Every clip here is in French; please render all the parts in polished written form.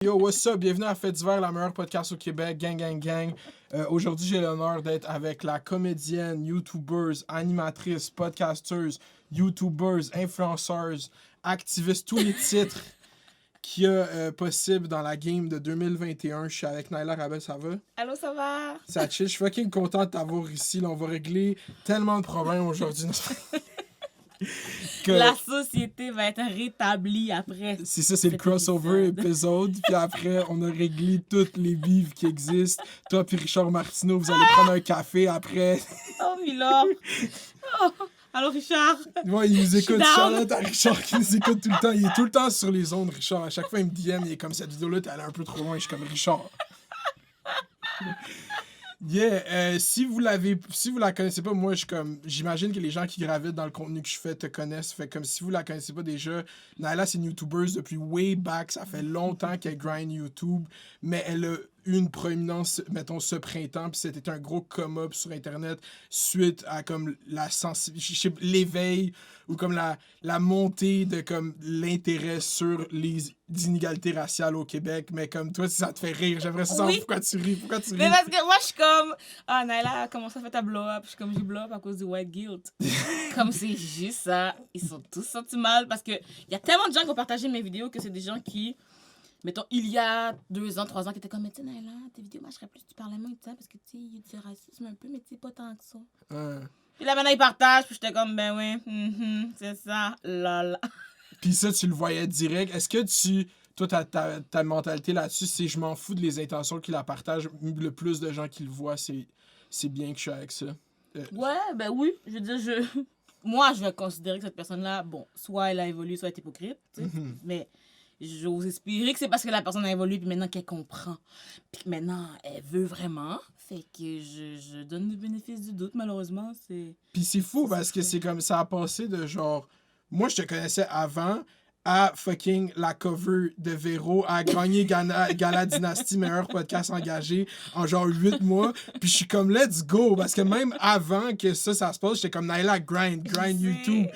Yo, what's up? Bienvenue à Fait d'hiver, la meilleure podcast au Québec. Gang, gang, gang. Aujourd'hui, j'ai l'honneur d'être avec la comédienne, youtubeuse, animatrice, podcasteuse, youtubeuse, influenceuse, activiste, tous les titres qu'il y a possible dans la game de 2021. Je suis avec Naila Rabel, ça va? Allô, ça va? Ça chill. Je suis fucking content de t'avoir ici. Là, on va régler tellement de problèmes aujourd'hui. La société va être rétablie après. C'est ça, c'est le crossover épisode. Puis après, on a réglé toutes les bives qui existent. Toi puis Richard Martineau, vous allez prendre un café après. Oh, Milord! Oh. Allô, Richard? Ouais, il nous écoute. Charlotte à Richard qui nous écoute tout le temps. Il est tout le temps sur les ondes, Richard. À chaque fois, il me DM, il est comme, cette vidéo-là, t'es allé un peu trop loin. Je suis comme, Richard. Yeah, si vous la connaissez pas, moi j'imagine que les gens qui gravitent dans le contenu que je fais te connaissent. Fait comme si vous la connaissez pas déjà, Naila c'est une YouTubeuse depuis way back, ça fait longtemps qu'elle grind YouTube, mais elle a eu une proéminence, mettons, ce printemps, puis c'était un gros come-up sur Internet suite à comme l'éveil ou comme la montée de comme l'intérêt sur les inégalités raciales au Québec. Mais comme toi, si ça te fait rire, j'aimerais savoir pourquoi tu ris. Mais parce que moi, je suis comme, ah, Naila, comment ça fait ta blow-up? Je suis comme, j'ai blow-up à cause du white guilt. Comme c'est juste ça. Ils sont tous sentis mal parce que il y a tellement de gens qui ont partagé mes vidéos que c'est des gens qui, mettons, il y a 2 ans, 3 ans, qui étaient comme, mais tu sais, Naila, tes vidéos marcheraient plus si tu parlais moins de ça parce que tu sais, il y a du racisme un peu, mais tu sais, pas tant que ça. Puis là, maintenant, ils partagent, puis j'étais comme, ben oui, c'est ça, lol. Puis ça, tu le voyais direct. Est-ce que toi, ta mentalité là-dessus, c'est je m'en fous de les intentions qui la partagent. Le plus de gens qui le voient, c'est bien que je suis avec ça. Ouais, ben oui. Je veux dire, moi, je vais considérer que cette personne-là, bon, soit elle a évolué, soit elle est hypocrite, tu sais. Mais j'ose espérer que c'est parce que la personne a évolué, puis maintenant qu'elle comprend. Puis que maintenant, elle veut vraiment. Fait que je donne le bénéfice du doute, malheureusement. Puis c'est fou parce que c'est comme ça a passé de genre. Moi, je te connaissais avant à fucking la cover de Véro, à gagner Gala Dynasty, meilleur podcast engagé en genre 8 mois. Puis je suis comme, let's go. Parce que même avant que ça se passe, j'étais comme, Naila, grind YouTube.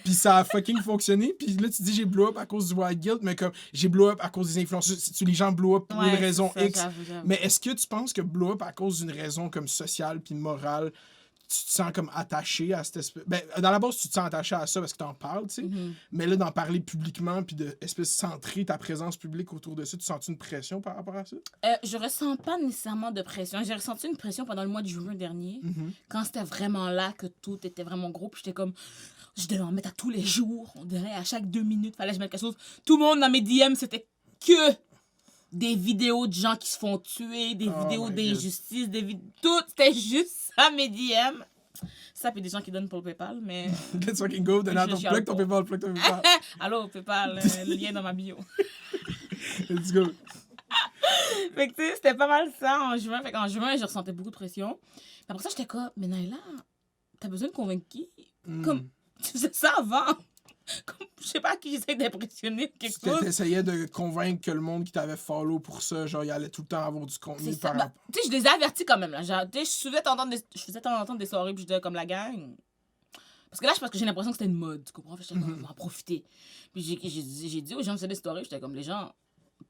Puis ça a fucking fonctionné. Puis là, tu dis, j'ai blow up à cause du white guilt, mais comme, j'ai blow up à cause des influenceurs. Les gens blow up pour une raison X. J'avoue. Mais est-ce que tu penses que blow up à cause d'une raison comme sociale puis morale, tu te sens comme attaché à cette espèce... Ben, dans la base, tu te sens attaché à ça parce que t'en parles, tu sais. Mais là, d'en parler publiquement puis de centrer ta présence publique autour de ça, tu sens une pression par rapport à ça? Je ressens pas nécessairement de pression. J'ai ressenti une pression pendant le mois de juin dernier, quand c'était vraiment là, que tout était vraiment gros. Puis j'étais comme... Je devais en mettre à tous les jours. On dirait à chaque 2 minutes, fallait que je mette quelque chose. Tout le monde dans mes DM, c'était que des vidéos de gens qui se font tuer, des vidéos d'injustice, tout, c'était juste ça, mes DM. Ça, puis des gens qui donnent pour le PayPal, mais... Let's fucking go, donne ton plug, ton PayPal. Allô, PayPal, le lien dans ma bio. Let's go. Fait que, tu sais, c'était pas mal ça en juin. Fait qu'en juin, je ressentais beaucoup de pression. Mais après ça, j'étais comme, mais Naila, t'as besoin de convaincre qui? Comme, tu faisais ça avant. Comme, je sais pas à qui j'essaie d'impressionner quelque chose. Tu essayais de convaincre que le monde qui t'avait follow pour ça, genre, il allait tout le temps avoir du contenu par rapport. Tu sais, je les ai avertis quand même, là. Je faisais t'entendre des soirées, puis je disais comme la gang. Parce que là, je pense que j'ai l'impression que c'était une mode, tu comprends? J'étais comme, on va en profiter. Puis j'ai dit aux gens, c'est des stories, j'étais comme, les gens,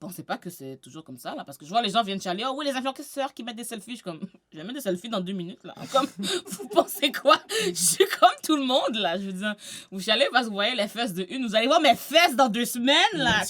pensez pas que c'est toujours comme ça, là. Parce que je vois les gens viennent chialer, oh oui, les influenceurs qui mettent des selfies. Je suis comme, je vais mettre des selfies dans 2 minutes, là. Comme, vous pensez quoi? Je suis comme tout le monde, là. Je veux dire, vous chialez parce que vous voyez les fesses de une, vous allez voir mes fesses dans 2 semaines, là.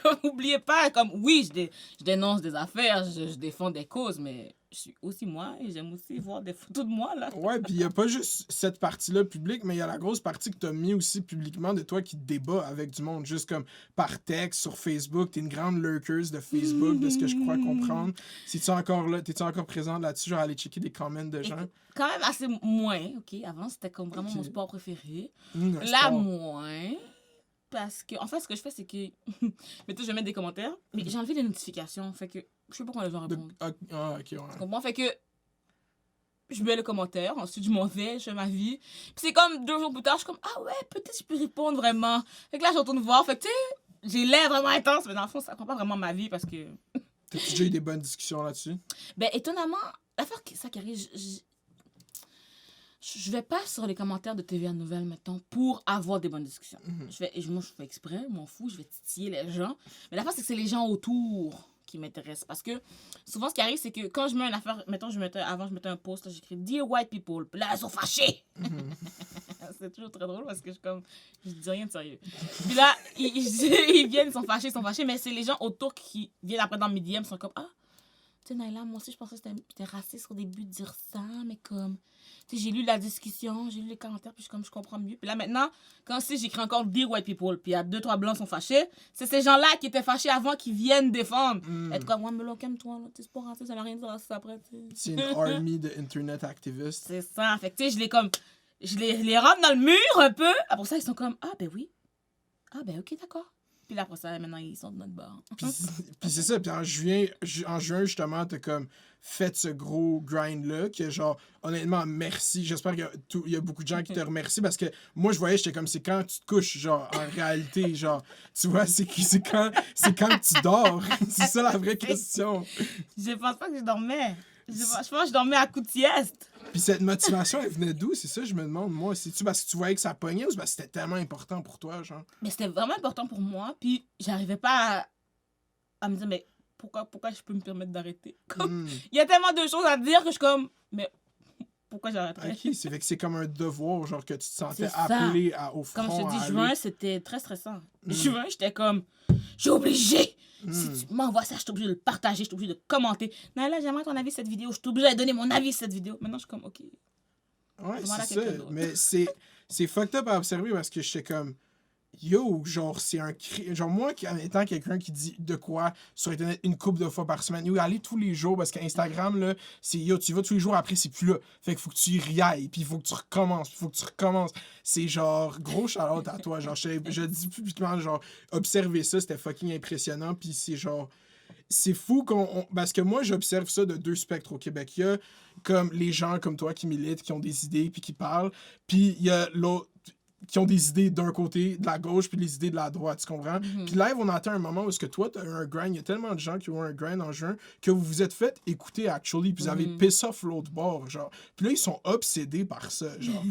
Comme, oubliez pas, comme, oui, je dénonce des affaires, je défends des causes, mais je suis aussi moi et j'aime aussi voir des photos de moi, là. Ouais, puis il n'y a pas juste cette partie-là publique, mais il y a la grosse partie que tu as mis aussi publiquement de toi qui débat avec du monde, juste comme par texte, sur Facebook. Tu es une grande lurkers de Facebook, de ce que je crois comprendre. Si-tu encore là, t'es-tu encore présente là-dessus, genre aller checker des comments de gens? Quand même assez moins, OK? Avant, c'était comme vraiment mon sport préféré. Là, sport. moins. Parce que, en fait, ce que je fais, c'est que... mais je vais mettre des commentaires, mais j'ai enlevé les notifications. Fait que je sais pas quand les gens répondent. OK, ouais. Tu comprends? Fait que je mets le commentaire, ensuite je m'en vais, je fais ma vie. Puis c'est comme 2 jours plus tard, je suis comme, ah ouais, peut-être je peux répondre vraiment. Fait que là, je retourne voir. Fait que, tu sais, j'ai l'air vraiment intense, mais dans le fond, ça prend pas vraiment ma vie parce que... T'as-tu déjà eu des bonnes discussions là-dessus? Ben, étonnamment, l'affaire ça qui arrive, je vais pas sur les commentaires de TVA Nouvelles, mettons, pour avoir des bonnes discussions. Moi, je fais exprès, m'en fous, je vais titiller les gens. Mais la face, c'est que c'est les gens autour qui m'intéressent. Parce que souvent, ce qui arrive, c'est que quand je mets une affaire, mettons, je mettais un post, là, j'écris Dear White People. Puis là, elles sont fâchées. C'est toujours très drôle parce que je dis rien de sérieux. Puis là, ils viennent, ils sont fâchés, mais c'est les gens autour qui viennent après dans mes DM, sont comme ah, tu sais, Naila, moi aussi, je pensais que c'était raciste au début de dire ça, mais comme, tu sais, j'ai lu la discussion, j'ai lu les commentaires, puis je comprends mieux. Puis là, maintenant, quand j'écris encore Dear White People, puis il y a 2-3 blancs sont fâchés, c'est ces gens-là qui étaient fâchés avant qui viennent défendre. Être comme, ouais, mais là, calme-toi, là, c'est pas raciste, ça n'a rien de raciste après, tu sais. C'est une army de internet activistes. C'est ça, fait que, tu sais, je les rentre dans le mur un peu, après ça, ils sont comme, ah, ben oui, ah, ben ok, d'accord. Puis là, après ça, maintenant, ils sont de notre bord. Puis c'est ça. Puis en juin, justement, t'as comme fait ce gros grind-là que, genre, honnêtement, merci. J'espère qu'il y a beaucoup de gens qui te remercient parce que moi, je voyais, j'étais comme, c'est quand tu te couches, genre, en réalité, genre, tu vois, c'est quand tu dors. C'est ça la vraie question. Je pense pas que je dormais. Je pense que je dormais à coup de sieste. Puis cette motivation, elle venait d'où? C'est ça, je me demande, moi. C'est-tu parce que tu voyais que ça pognait ou c'est parce que c'était tellement important pour toi, genre? Mais c'était vraiment important pour moi, puis j'arrivais pas à me dire, mais pourquoi je peux me permettre d'arrêter? Il y a tellement de choses à dire que je suis comme, mais pourquoi j'arrêterais? Ok, c'est fait que c'est comme un devoir, genre, que tu te sentais appelé au front. Comme je te dis, juin, c'était très stressant. Juin, j'étais comme, je suis obligée! Si tu m'envoies ça, je suis obligée de le partager, je suis obligée de commenter. Non, là, j'aimerais ton avis sur cette vidéo. Je suis obligée de donner mon avis sur cette vidéo. Maintenant, je suis comme, OK. Ouais, c'est ça. Mais c'est fucked up à observer parce que j'étais comme, yo, genre, c'est un cri. Genre, moi, en étant quelqu'un qui dit de quoi sur Internet une couple de fois par semaine, yo, aller tous les jours parce qu'Instagram, là, c'est yo, tu vas tous les jours après, c'est plus là. Fait qu'il faut que tu y riailles, puis il faut que tu recommences, C'est genre, gros shout-out à toi. Genre, je dis publiquement, genre, observer ça, c'était fucking impressionnant, puis c'est genre. C'est fou parce que moi, j'observe ça de 2 spectres au Québec. Il y a comme les gens comme toi qui militent, qui ont des idées, puis qui parlent. Puis il y a l'autre qui ont des idées d'un côté, de la gauche, puis les idées de la droite, tu comprends? Puis live, on atteint un moment où est-ce que toi, t'as eu un grind, il y a tellement de gens qui ont un grind en juin que vous vous êtes fait écouter, actually, puis vous avez piss off l'autre bord, genre. Puis là, ils sont obsédés par ça, genre.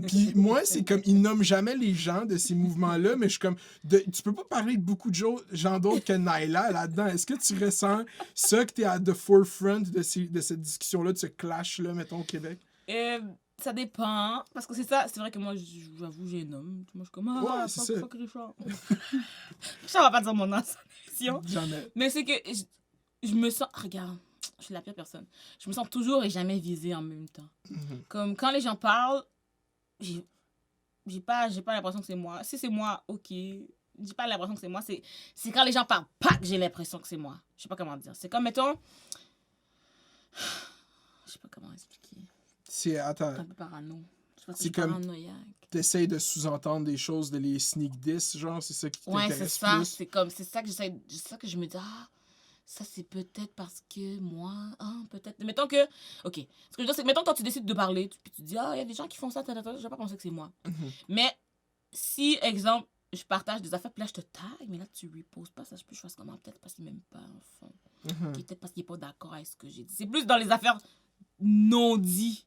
Puis moi, c'est comme, ils nomment jamais les gens de ces mouvements-là, mais je suis comme, tu peux pas parler de beaucoup de gens d'autres que Naila là-dedans. Est-ce que tu ressens ça, que t'es à the forefront de cette discussion-là, de ce clash-là, mettons, au Québec? Ça dépend, parce que c'est ça, c'est vrai que moi, j'avoue, j'ai un homme. Moi, je suis comme, ah, ouais, c'est fuck Richard. Ça va pas dire mon ancienneté. Jamais. Mais c'est que je me sens, regarde, je suis la pire personne. Je me sens toujours et jamais visée en même temps. Comme quand les gens parlent, j'ai pas l'impression que c'est moi. Si c'est moi, ok. J'ai pas l'impression que c'est moi. C'est quand les gens parlent pas que j'ai l'impression que c'est moi. Je sais pas comment dire. C'est comme, mettons, je sais pas comment expliquer. Attends. C'est un peu parano. C'est comme, t'essayes de sous-entendre des choses, de les sneak diss, genre, c'est ça qui t'intéresse plus? C'est ça que je me dis, ah, ça c'est peut-être parce que moi, peut-être. Mettons que, ok, ce que je veux dire, c'est que mettons quand tu décides de parler, puis tu dis, ah, il y a des gens qui font ça, je vais pas penser que c'est moi. Mais si, exemple, je partage des affaires, puis là je te tag, mais là tu reposes pas, ça je peux je fasse comment? Peut-être parce qu'il m'aime pas, en fond. Peut-être parce qu'il est pas d'accord avec ce que j'ai dit. C'est plus dans les affaires non dites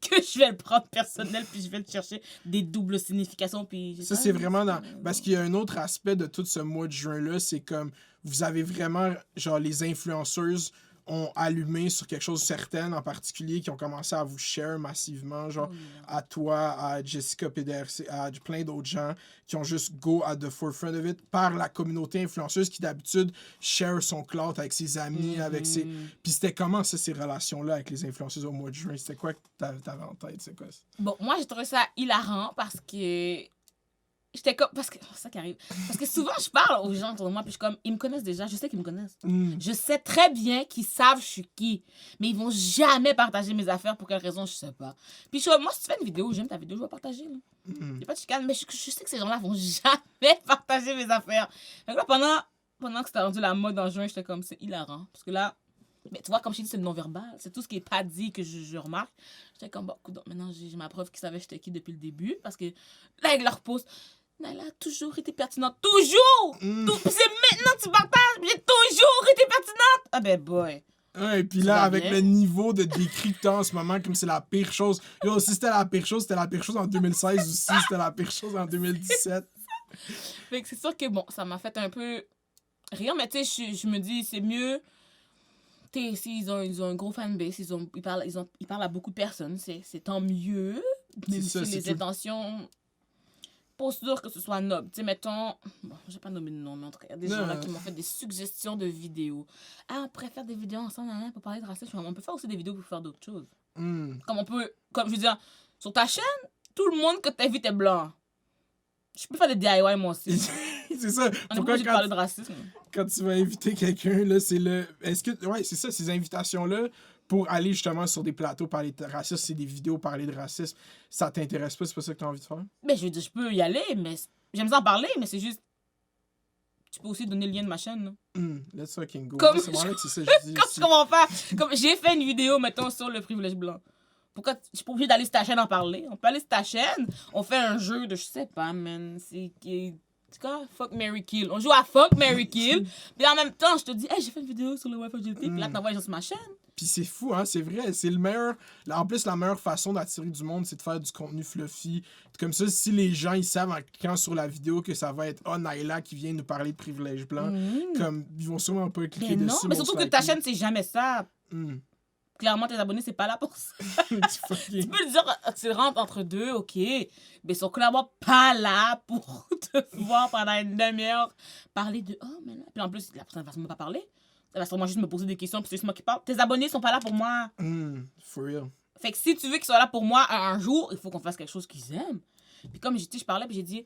que je vais le prendre personnel, puis je vais le chercher des doubles significations. Puis ça, c'est vraiment dans... Parce qu'il y a un autre aspect de tout ce mois de juin-là, c'est comme, vous avez vraiment, genre, les influenceuses ont allumé sur quelque chose de certain en particulier, qui ont commencé à vous share massivement, genre, à toi, à Jessica PDRC, à plein d'autres gens qui ont juste go at the forefront of it par la communauté influenceuse qui d'habitude share son clout avec ses amis, avec ses... Puis c'était comment ça, ces relations-là avec les influenceuses au mois de juin? C'était quoi que t'avais en tête? C'est quoi ça? Bon, moi, j'ai trouvé ça hilarant parce que... J'étais comme... Parce que... C'est ça qui arrive. Parce que souvent, je parle aux gens autour de moi, puis je suis comme... Ils me connaissent déjà. Je sais qu'ils me connaissent. Je sais très bien qu'ils savent je suis qui. Mais ils vont jamais partager mes affaires. Pour quelle raison, je sais pas. Puis moi, si tu fais une vidéo, j'aime ta vidéo, je vais partager. Y'a pas de chicane. Mais je sais que ces gens-là vont jamais partager mes affaires. Donc là, pendant que c'était rendu la mode en juin, j'étais comme... C'est hilarant. Parce que là... Mais tu vois, comme je t'ai dit, c'est le non-verbal. C'est tout ce qui n'est pas dit que je remarque. J'étais comme, bon, maintenant, j'ai ma preuve qu'ils savaient j'étais qui depuis le début. Parce que là, avec leur post... Naila a toujours été pertinente. Toujours! C'est maintenant que tu partages. J'ai toujours été pertinente. Ah ben boy. Ouais, et puis Ça là, va avec bien. le niveau de décrit que t'as en ce moment, comme c'est la pire chose. Yo, si c'était la pire chose, c'était la pire chose en 2016 ou si c'était la pire chose en 2017. Fait que c'est sûr que, bon, ça m'a fait un peu rire, mais tu sais, je me dis, c'est mieux. Tu sais, ils ont un gros fanbase, ils parlent à beaucoup de personnes, c'est tant mieux, même C'est ça, si c'est les tout. intentions, pas sûr que ce soit noble. Tu sais, mettons, bon, j'ai pas nommé de nom, mais en tout cas, il y a des gens là Non. qui m'ont fait des suggestions de vidéos. Ah, on pourrait faire des vidéos ensemble, hein, pour parler de racisme. On peut faire aussi des vidéos pour faire d'autres choses. Hmm. Comme je veux dire, sur ta chaîne, tout le monde que t'invites est blanc. Je peux faire des DIY moi aussi. C'est ça. On est pas Pourquoi obligé de parler de racisme. quand tu vas inviter quelqu'un, là, c'est le. Est-ce que. Ouais, c'est ça, ces invitations-là, pour aller justement sur des plateaux parler de racisme, c'est des vidéos parler de racisme, ça t'intéresse pas, c'est pas ça que t'as envie de faire? Ben, je veux dire, je peux y aller, mais j'aime ça en parler, mais c'est juste. Tu peux aussi donner le lien de ma chaîne, là. Let's fucking go. Comme- Moi, c'est moi là que c'est ça, je dis Comme aussi. tu comprends pas. Comme j'ai fait une vidéo, mettons, sur le privilège blanc. Pourquoi je suis pas obligée d'aller sur ta chaîne en parler? On peut aller sur ta chaîne, on fait un jeu de, je sais pas, man. C'est quoi? Fuck, Mary Kill. On joue à Fuck, Mary Kill. Puis en même temps, je te dis, hey, j'ai fait une vidéo sur le Wi-Fi. Puis là, t'envoies les gens sur ma chaîne. Puis c'est fou, hein, c'est vrai, c'est le meilleur. En plus, la meilleure façon d'attirer du monde, c'est de faire du contenu fluffy. Comme ça, si les gens, ils savent en cliquant sur la vidéo que ça va être Naila qui vient nous parler de privilège blanc, comme, ils vont sûrement pas cliquer Mais non, dessus. mais vont surtout se que ta liker. chaîne, c'est jamais ça. Clairement, tes abonnés, c'est pas là pour ça. Tu peux le dire, tu rentres entre deux, ok. Mais ils sont clairement pas là pour te voir pendant une demi-heure parler de. Oh, mais là. Puis en plus, la personne va sûrement pas parler. Elle va sûrement juste me poser des questions, puis c'est juste moi qui parle. Tes abonnés sont pas là pour moi. For real. Fait que si tu veux qu'ils soient là pour moi un jour, il faut qu'on fasse quelque chose qu'ils aiment. Puis comme je parlais, puis j'ai dit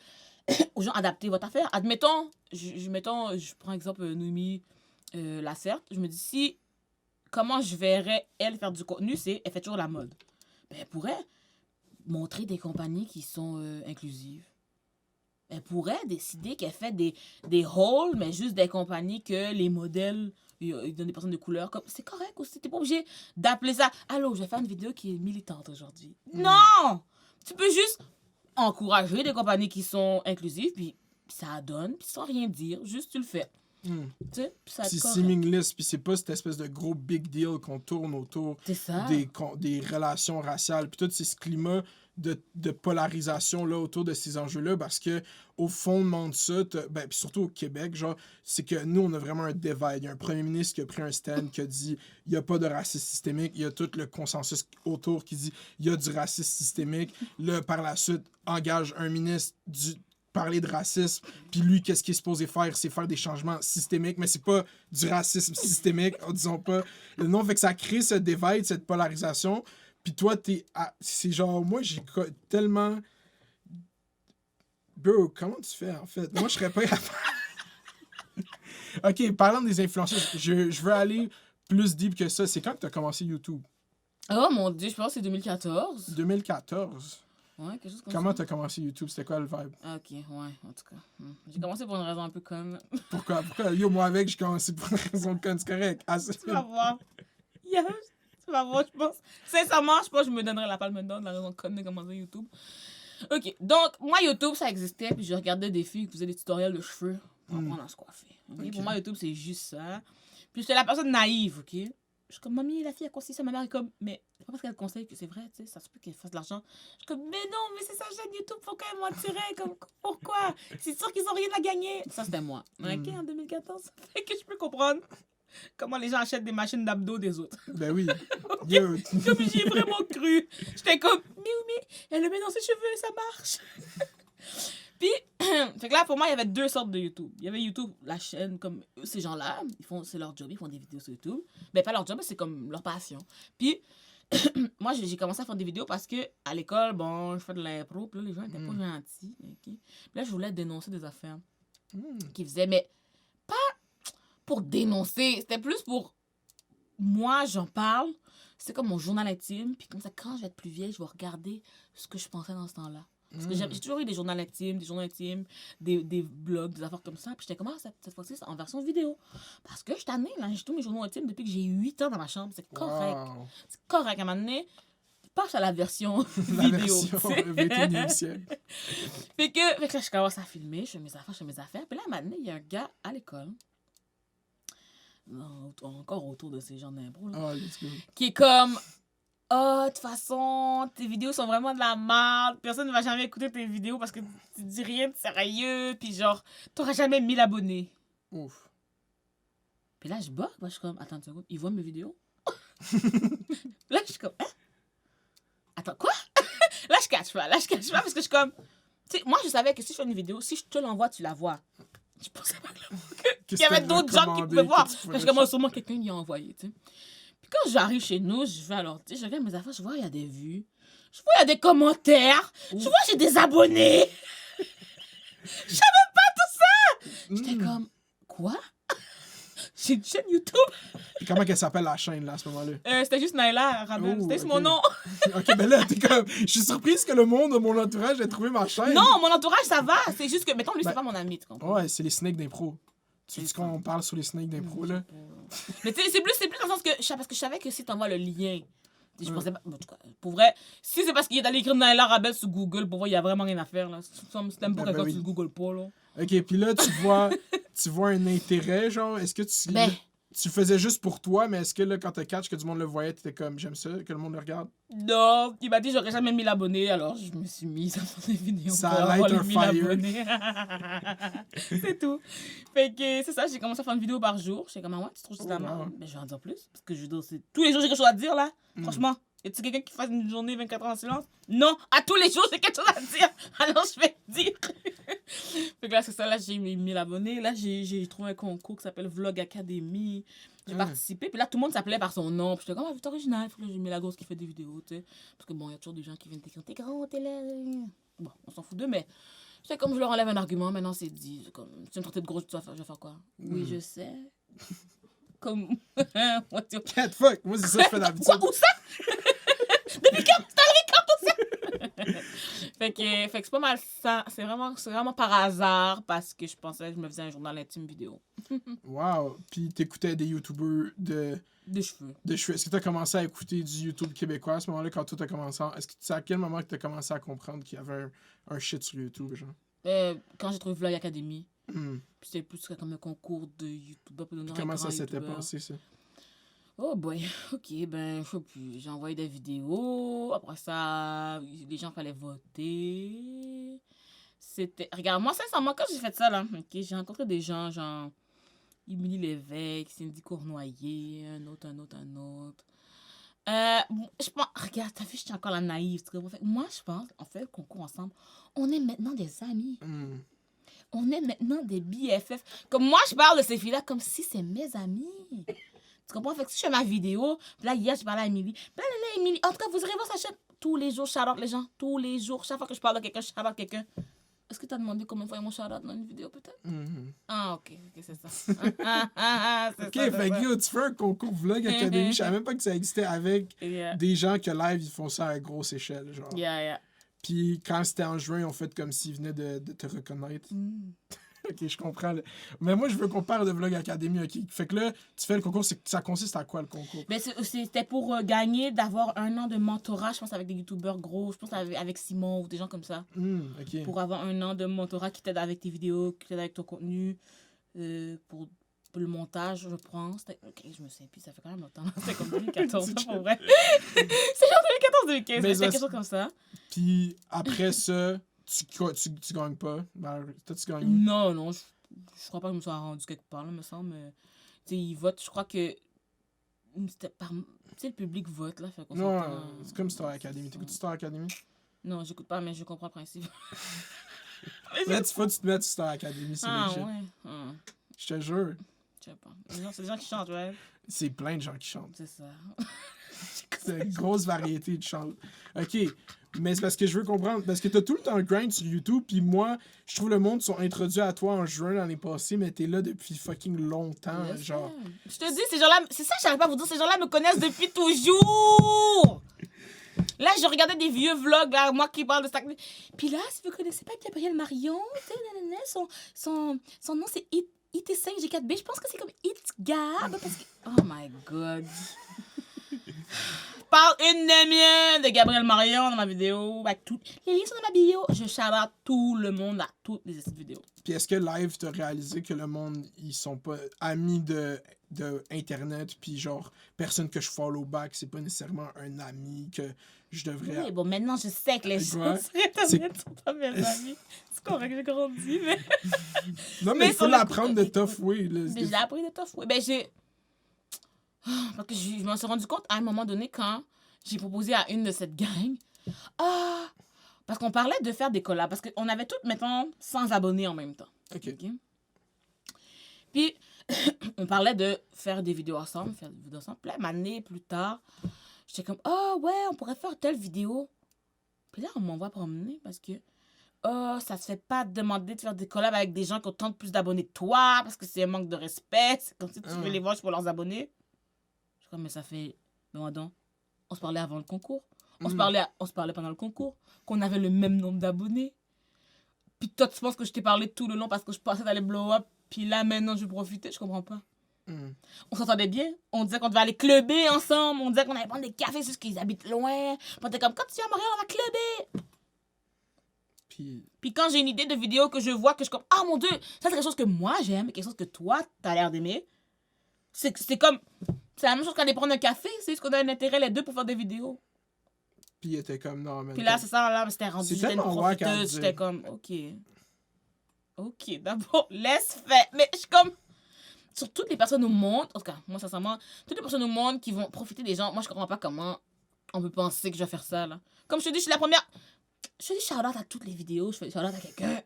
aux gens, adaptez votre affaire. Admettons, je prends exemple Noémie Lacerte. Je me dis, si comment je verrais elle faire du contenu, c'est elle fait toujours la mode. Ben, elle pourrait montrer des compagnies qui sont inclusives. Elle pourrait décider qu'elle fait des hauls, mais juste des compagnies que les modèles, ils donnent des personnes de couleur. Comme, c'est correct aussi. T'es pas obligé d'appeler ça « Allô, je vais faire une vidéo qui est militante aujourd'hui. Non! Tu peux juste encourager des compagnies qui sont inclusives, puis ça donne, puis sans rien dire, juste tu le fais. Tu sais, puis ça va être C'est correct. seamless, puis c'est pas cette espèce de gros big deal qu'on tourne autour C'est ça. des relations raciales, puis tout ce climat de polarisation là, autour de ces enjeux-là, parce que au fondement de ça, ben, puis surtout au Québec, genre, c'est que nous, on a vraiment un divide. Il y a un premier ministre qui a pris un stand qui a dit il n'y a pas de racisme systémique. Il y a tout le consensus autour qui dit il y a du racisme systémique. Là, par la suite, engage un ministre parler de racisme, puis lui, qu'est-ce qu'il est supposé faire? C'est faire des changements systémiques, mais c'est pas du racisme systémique, disons pas. Non, fait que ça crée ce divide, cette polarisation, puis toi, c'est genre, moi, j'ai tellement... Bro, comment tu fais, en fait? Moi, je serais pas OK, parlant des influenceurs, je veux aller plus deep que ça. C'est quand que t'as commencé YouTube? Oh mon dieu, je pense que c'est 2014. 2014? Ouais, quelque chose comme Comment ça. t'as commencé YouTube? C'était quoi le vibe? Ah, ok, ouais, en tout cas. J'ai commencé pour une raison un peu conne. Pourquoi? Yo, moi avec, j'ai commencé pour une raison de conne, c'est correct. Ah, Tu vas voir. Yes. Tu vas voir, je pense. Sincèrement, je pense que je me donnerais la palme d'or de la raison conne de commencer YouTube. Ok, donc, moi, YouTube, ça existait, puis je regardais des filles qui faisaient des tutoriels de cheveux pour apprendre à se coiffer. Okay? Pour moi, YouTube, c'est juste ça. Puis j'étais la personne naïve, ok? Je suis comme, mamie, la fille a conseillé ça. Ma mère est comme, mais c'est pas parce qu'elle conseille que c'est vrai, tu sais, ça se peut qu'elle fasse de l'argent. Je suis comme, mais non, mais c'est sa chaîne YouTube, faut quand même mentirait. Comme, pourquoi? C'est sûr qu'ils ont rien à gagner. Ça, c'était moi. Ok, en 2014. Ça fait que je peux comprendre comment les gens achètent des machines d'abdos des autres. Ben oui. Yo, Comme j'y ai vraiment cru. J'étais comme, mais elle le met dans ses cheveux, ça marche. Puis, fait que là, pour moi, il y avait deux sortes de YouTube. Il y avait YouTube, la chaîne, comme ces gens-là, c'est leur job, ils font des vidéos sur YouTube. Ben, pas leur job, mais c'est comme leur passion. Puis, moi, j'ai commencé à faire des vidéos parce que à l'école, bon, je fais de l'impro, puis là, les gens étaient pas gentils. Okay? Puis là, je voulais dénoncer des affaires qu'ils faisaient, mais pas pour dénoncer, c'était plus pour moi, j'en parle. C'est comme mon journal intime, puis comme ça, quand je vais être plus vieille, je vais regarder ce que je pensais dans ce temps-là. Parce que j'ai toujours eu des journaux intimes, des blogs, des affaires comme ça. Puis j'étais comme, ah, cette fois-ci, c'est en version vidéo. Parce que je suis tannée, là. J'ai tous mes journaux intimes depuis que j'ai 8 ans dans ma chambre. C'est correct. wow. C'est correct. À un moment donné, passe à la version La vidéo. version tu sais. 21e siècle. Fait que là, je commence à filmer, je fais mes affaires. Puis là, à un moment donné, il y a un gars à l'école non, encore autour de ces gens d'impro, là, Ah, let's go. qui est comme, de toute façon, tes vidéos sont vraiment de la merde, personne ne va jamais écouter tes vidéos parce que tu dis rien de sérieux, puis genre, t'auras jamais 1000 abonnés. Ouf. Puis là, je bug, moi, je suis comme, attends une seconde, ils voient mes vidéos? Là, je suis comme, hein? Attends, quoi? Là, je catch pas parce que je suis comme, tu sais, moi, je savais que si je fais une vidéo, si je te l'envoie, tu la vois. Je pensais pas qu'il y avait d'autres gens qui pouvaient voir. Parce que moi, sûrement quelqu'un y a envoyé, tu sais. Puis quand j'arrive chez nous, je vais à l'ordi, je regarde mes affaires, je vois, il y a des vues. Je vois, il y a des commentaires. Je vois, j'ai des abonnés. Je savais pas tout ça. J'étais comme, quoi? J'ai une chaîne YouTube. Et comment qu'elle s'appelle la chaîne, là, à ce moment-là? C'était juste Naila Arabelle. Oh, C'était juste ok. mon nom. Ok, ben là, t'es comme... Je suis surprise que le monde de mon entourage ait trouvé ma chaîne. Non, mon entourage, ça va. C'est juste que, mettons, lui, Ben, c'est pas mon ami, tu comprends? Ouais, c'est les snakes d'impro. Tu C'est dis ça. qu'on parle sur les snakes d'impro, là? Mais tu sais, c'est plus dans le sens que parce que je savais que si t'envoies le lien, je pensais pas. En tout cas, pour vrai, si c'est parce qu'il est allé écrire Naila Arabelle sur Google, pour vrai, il y a vraiment rien à faire, là. Si t'aimes pas Ben quelqu'un, oui. tu le Google pas, là. Ok, puis là, tu vois un intérêt, genre, est-ce que Ben. tu le faisais juste pour toi, mais est-ce que là, quand t'as catch que du monde le voyait, t'étais comme, j'aime ça, que le monde le regarde? Non, il m'a dit j'aurais jamais 1000 abonnés, alors je me suis mise à faire des vidéos Ça pour a avoir light les un 1000 fire. abonnés. C'est tout. Fait que c'est ça, j'ai commencé à faire une vidéo par jour. J'étais comme, ah ouais, tu trouves que c'est de la Oh, wow. merde? Ben, je vais en dire plus, parce que je veux dire, tous les jours j'ai quelque chose à dire, là. Mm. Franchement, y a-t-il quelqu'un qui fasse une journée 24 heures en silence? Non, à tous les jours j'ai quelque chose à dire, alors je vais dire. Fait que là, c'est ça, là, j'ai mis 1000 abonnés. Là, j'ai trouvé un concours qui s'appelle Vlog Academy. J'ai participé, puis là, tout le monde s'appelait par son nom. Puis j'étais comme, ah, c'est original. Puis là, j'ai mis la grosse qui fait des vidéos, tu sais. Parce que bon, il y a toujours des gens qui viennent t'écrire, t'es grand, t'es là. Bon, on s'en fout d'eux, mais j'étais comme, je leur enlève un argument, maintenant c'est dit. C'est comme, tu me traites de grosse, je vais faire quoi? Oui, je sais. Comme, what's your... Cat fuck! Moi, c'est ça que je fais d'habitude. Quoi? Où ça? Depuis quand? C'est arrivé quand tout ça? fait que c'est pas mal ça. C'est vraiment par hasard parce que je pensais que je me faisais un journal intime vidéo. Wow! Puis t'écoutais des youtubeurs Des cheveux. de cheveux. Est-ce que t'as commencé à écouter du YouTube québécois à ce moment-là, quand tout a commencé? Est-ce que c'est à quel moment que t'as commencé à comprendre qu'il y avait un shit sur YouTube, genre? Quand j'ai trouvé Vlog Academy, Hmm. puis c'était plus comme un concours de YouTube pour donner Puis un comment grand ça s'était YouTuber. passé, ça? Oh boy, ok, ben je sais plus. J'ai envoyé des vidéos. Après ça, les gens fallait voter. C'était. Regarde, moi, sincèrement, quand j'ai fait ça, là, ok, j'ai rencontré des gens, genre Émilie Lévesque, Cindy Cournoyer, un autre. Je pense. Regarde, t'as vu, je suis encore la naïve. Tu comprends? Fait que moi, je pense, on fait le concours ensemble. On est maintenant des amis. Hmm. On est maintenant des BFF. Comme moi, je parle de ces filles-là comme si c'est mes amis. Tu comprends? Fait que si je fais ma vidéo, puis là, hier, je parlais à Émilie. Puis là, Émilie, en tout cas, vous irez voir sa chaîne. Tous les jours, shout-out les gens. Tous les jours. Chaque fois que je parle de quelqu'un, shout-out quelqu'un. Est-ce que tu as demandé combien de fois ils m'ont shout-out dans une vidéo, peut-être? Mhm. Ah, ok, c'est ça. C'est Ok, fait que yo, tu fais un concours Vlog Academy. Je savais même pas que ça existait avec Yeah, des gens que live, ils font ça à grosse échelle, genre. yeah. Puis quand c'était en juin, ils ont fait comme s'ils venaient de te reconnaître. Ok, je comprends. Mais moi, je veux qu'on parle de Vlog Academy, ok? Fait que là, tu fais le concours, ça consiste à quoi, le concours? Ben, c'était pour gagner, d'avoir 1 an de mentorat, je pense, avec des youtubeurs gros. Je pense avec Simon ou des gens comme ça. Ok. Pour avoir 1 an de mentorat qui t'aide avec tes vidéos, qui t'aide avec ton contenu, pour le montage, je pense. Ok, je me souviens plus, ça fait quand même longtemps. C'était comme 2014, ça, pour vrai. C'est genre 2014-2015, Mais c'était ça, quelque chose comme ça. Puis après ça, tu gagnes pas. Ben, toi, tu gagnes. Non, je crois pas que je me sois rendu quelque part, là, me semble. Tu sais, ils votent, je crois que c'était par... Tu sais, le public vote, là, fait qu'on Non, s'entend. c'est comme Star Academy. T'écoutes Star Academy? Non, j'écoute pas, mais je comprends le principe. Là, faut que tu te mettes sur Star Academy, c'est Ah, legit. ouais. Je te jure. Je sais pas. C'est des gens qui chantent, ouais. C'est plein de gens qui chantent. C'est ça. C'est une grosse variété de chants. Ok, mais c'est parce que je veux comprendre. Parce que t'as tout le temps le grind sur YouTube, puis moi, je trouve le monde sont introduits à toi en juin l'année passée, mais t'es là depuis fucking longtemps, Yes, genre. yeah. Je te dis, ces gens-là, c'est ça que j'arrive pas à vous dire, ces gens-là me connaissent depuis toujours. Là, je regardais des vieux vlogs, là, moi qui parle de ça. Puis là, si vous connaissez pas Gabriel Marion, tu sais, nanana, son nom c'est IT5G4B. Je pense que c'est comme It Gab. Parce que... Oh my god. Je parle une demi-heure de Gabriel Marion dans ma vidéo. Avec tout... Les liens sont dans ma bio. Je shout-out tout le monde à toutes les vidéos. Puis est-ce que live, t'as réalisé que le monde, ils sont pas amis de Internet, puis genre, personne que je follow back, c'est pas nécessairement un ami que je devrais... Oui, bon, maintenant, je sais que les gens sur Internet sont pas mes amis. C'est correct, j'ai grandi, mais... Non, mais il faut l'apprendre de tough way. Là. Mais j'ai appris de tough way. Ben, j'ai... Parce que je m'en suis rendu compte à un moment donné quand j'ai proposé à une de cette gang... Parce qu'on parlait de faire des collabs. Parce qu'on avait toutes, mettons, 100 abonnés en même temps. OK. Puis, on parlait de faire des vidéos ensemble, Puis là, une année plus tard, j'étais comme, ouais, on pourrait faire telle vidéo. Puis là, on m'envoie promener parce que, ça se fait pas demander de faire des collabs avec des gens qui ont tant de plus d'abonnés que toi, parce que c'est un manque de respect. C'est comme si tu veux les voir pour leurs abonnés. Je suis comme, mais ça fait, non, on se parlait avant le concours. On se parlait pendant le concours, qu'on avait le même nombre d'abonnés. Puis toi, tu penses que je t'ai parlé tout le long parce que je pensais d'aller blow up. Puis là, maintenant, je profitais. Je comprends pas. On s'entendait bien. On disait qu'on devait aller clubber ensemble. On disait qu'on allait prendre des cafés juste qu'ils habitent loin. Puis on était comme, quand tu viens à Montréal, on va clubber. Puis quand j'ai une idée de vidéo que je vois, que je suis comme, mon Dieu, ça c'est quelque chose que moi j'aime, quelque chose que toi, t'as l'air d'aimer. C'est comme, c'est la même chose qu'aller prendre un café. C'est juste qu'on a un intérêt les deux pour faire des vidéos. Puis il était comme, non, mais... Puis là, c'est ça, là, c'était rendu, j'étais une profiteuse. J'étais comme, OK, d'abord, laisse faire. Mais je suis comme, sur toutes les personnes au monde, en tout cas, moi, sincèrement, toutes les personnes au monde qui vont profiter des gens, moi, je comprends pas comment on peut penser que je vais faire ça, là. Comme je te dis, je suis la première. Je fais des shout-out à toutes les vidéos, je fais des shout-out à quelqu'un.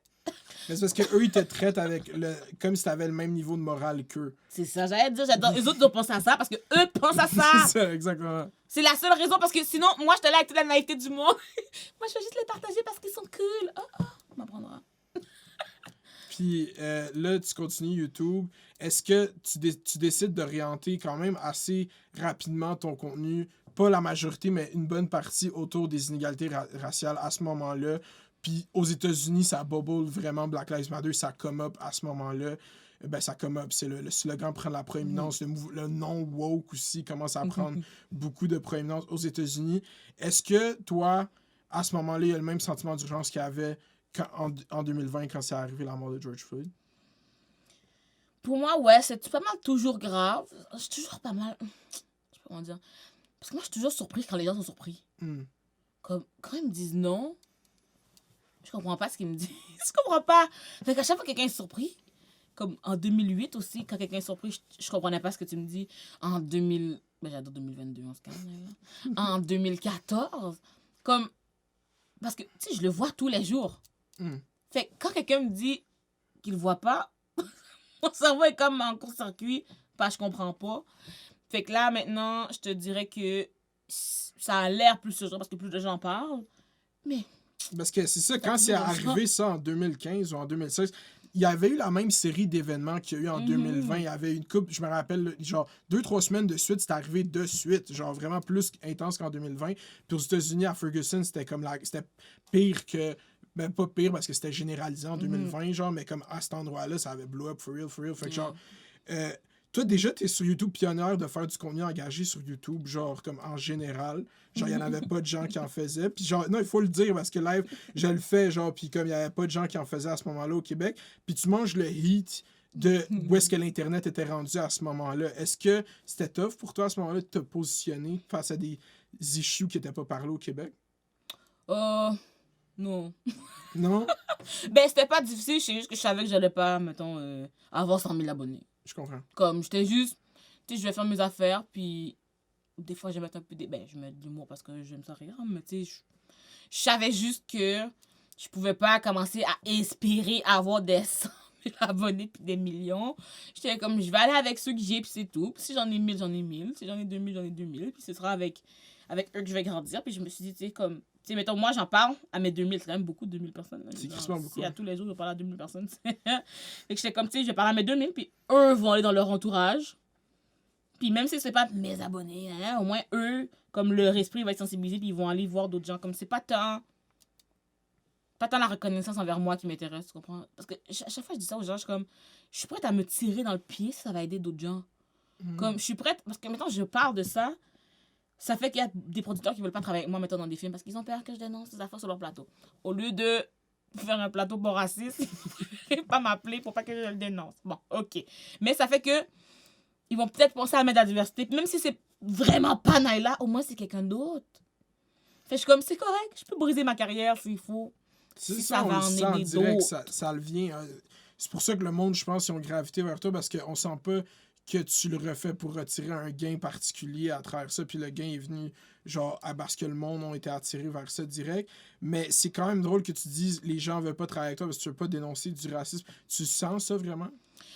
Mais c'est parce qu'eux, ils te traitent avec comme si t'avais le même niveau de morale qu'eux. C'est ça, j'allais dire, j'adore. Eux autres doivent penser à ça parce que eux pensent à ça. C'est ça, exactement. C'est la seule raison parce que sinon, moi, j'étais là avec toute la naïveté du monde. Moi, je vais juste les partager parce qu'ils sont cool. On m'apprendra. Puis là, tu continues YouTube. Est-ce que tu décides d'orienter quand même assez rapidement ton contenu, pas la majorité, mais une bonne partie autour des inégalités raciales à ce moment-là? Puis aux États-Unis, ça bubble vraiment Black Lives Matter, ça come up à ce moment-là. Ben, ça come up, c'est le slogan prend la proéminence. Le nom woke aussi commence à prendre beaucoup de proéminence aux États-Unis. Est-ce que toi, à ce moment-là, il y a le même sentiment d'urgence qu'il y avait en 2020 quand c'est arrivé la mort de George Floyd? Pour moi, ouais, c'est pas mal toujours grave. Je suis toujours pas mal... Je sais pas comment dire. Parce que moi, je suis toujours surprise quand les gens sont surpris. Comme, quand ils me disent non, je comprends pas ce qu'ils me disent. Je comprends pas. Fait qu'à chaque fois que quelqu'un est surpris, comme en 2008 aussi, quand quelqu'un est surpris, je comprenais pas ce que tu me dis. En 2000... Ben, j'adore 2022, en ce cas là. En 2014, comme... Parce que, tu sais, je le vois tous les jours. Fait que quand quelqu'un me dit qu'il le voit pas, mon cerveau est comme en court-circuit, parce que je comprends pas. Fait que là, maintenant, je te dirais que ça a l'air plus sûr parce que plus de gens parlent. Mais... Parce que c'est ça, quand c'est arrivé ça en 2015 ou en 2016, il y avait eu la même série d'événements qu'il y a eu en 2020. Il y avait une couple, je me rappelle, genre 2-3 semaines de suite, c'était arrivé de suite, genre vraiment plus intense qu'en 2020. Puis aux États-Unis, à Ferguson, c'était comme c'était pire que... Ben, pas pire parce que c'était généralisé en 2020, genre, mais comme à cet endroit-là, ça avait blow up for real. Fait que genre... toi, déjà, t'es sur YouTube pionnière de faire du contenu engagé sur YouTube, genre, comme en général. Genre, il n'y en avait pas de gens qui en faisaient. Puis genre, non, il faut le dire, parce que live, je le fais, genre, puis comme il n'y avait pas de gens qui en faisaient à ce moment-là au Québec. Puis tu manges le heat de où est-ce que l'Internet était rendu à ce moment-là. Est-ce que c'était tough pour toi à ce moment-là de te positionner face à des issues qui n'étaient pas parlés au Québec? Non. Non? Ben, c'était pas difficile, c'est juste que je savais que j'allais pas, mettons, avoir 100 000 abonnés. Je comprends. Comme, j'étais juste, tu sais, je vais faire mes affaires, puis des fois, je vais mettre un peu je mets de l'humour parce que j'aime ça rire, mais tu sais, je savais juste que je pouvais pas commencer à espérer avoir des 100 000 abonnés puis des millions. J'étais comme, je vais aller avec ceux que j'ai, puis c'est tout. Puis si j'en ai 1000, j'en ai 1000. Si j'en ai 2000, j'en ai 2000. Puis ce sera avec eux que je vais grandir. Puis je me suis dit, tu sais, comme... Tu sais, mettons, moi, j'en parle à mes 2000. C'est quand même beaucoup, 2000 personnes. Là. C'est quasiment beaucoup. Si à tous les jours, je parle à 2000 personnes. Fait que j'étais comme, tu sais, je vais parler à mes 2000. Puis eux vont aller dans leur entourage. Puis même si c'est pas mes abonnés, hein, au moins eux, comme leur esprit va être sensibilisé. Puis ils vont aller voir d'autres gens. Comme c'est pas tant la reconnaissance envers moi qui m'intéresse, tu comprends? Parce que à chaque fois que je dis ça aux gens, je suis comme, je suis prête à me tirer dans le pied si ça va aider d'autres gens. Comme, je suis prête, parce que maintenant je parle de ça ça fait qu'il y a des producteurs qui veulent pas travailler avec moi, mettons, dans des films, parce qu'ils ont peur que je dénonce des affaires sur leur plateau. Au lieu de faire un plateau pas raciste, et pas m'appeler pour pas que je le dénonce. Bon, ok. Mais ça fait que ils vont peut-être penser à mettre de la diversité, même si c'est vraiment pas Naila, au moins c'est quelqu'un d'autre. Fait que je suis comme, c'est correct, je peux briser ma carrière s'il faut. C'est Si ça, ça on va le en sent aider direct, d'autres. ça le vient. C'est pour ça que le monde, je pense, ils ont gravité vers toi parce qu'on sent pas que tu le refais pour retirer un gain particulier à travers ça, puis le gain est venu genre parce que le monde ont été attirés vers ça direct. Mais c'est quand même drôle que tu dises les gens veulent pas travailler avec toi parce que tu veux pas dénoncer du racisme. Tu sens ça vraiment?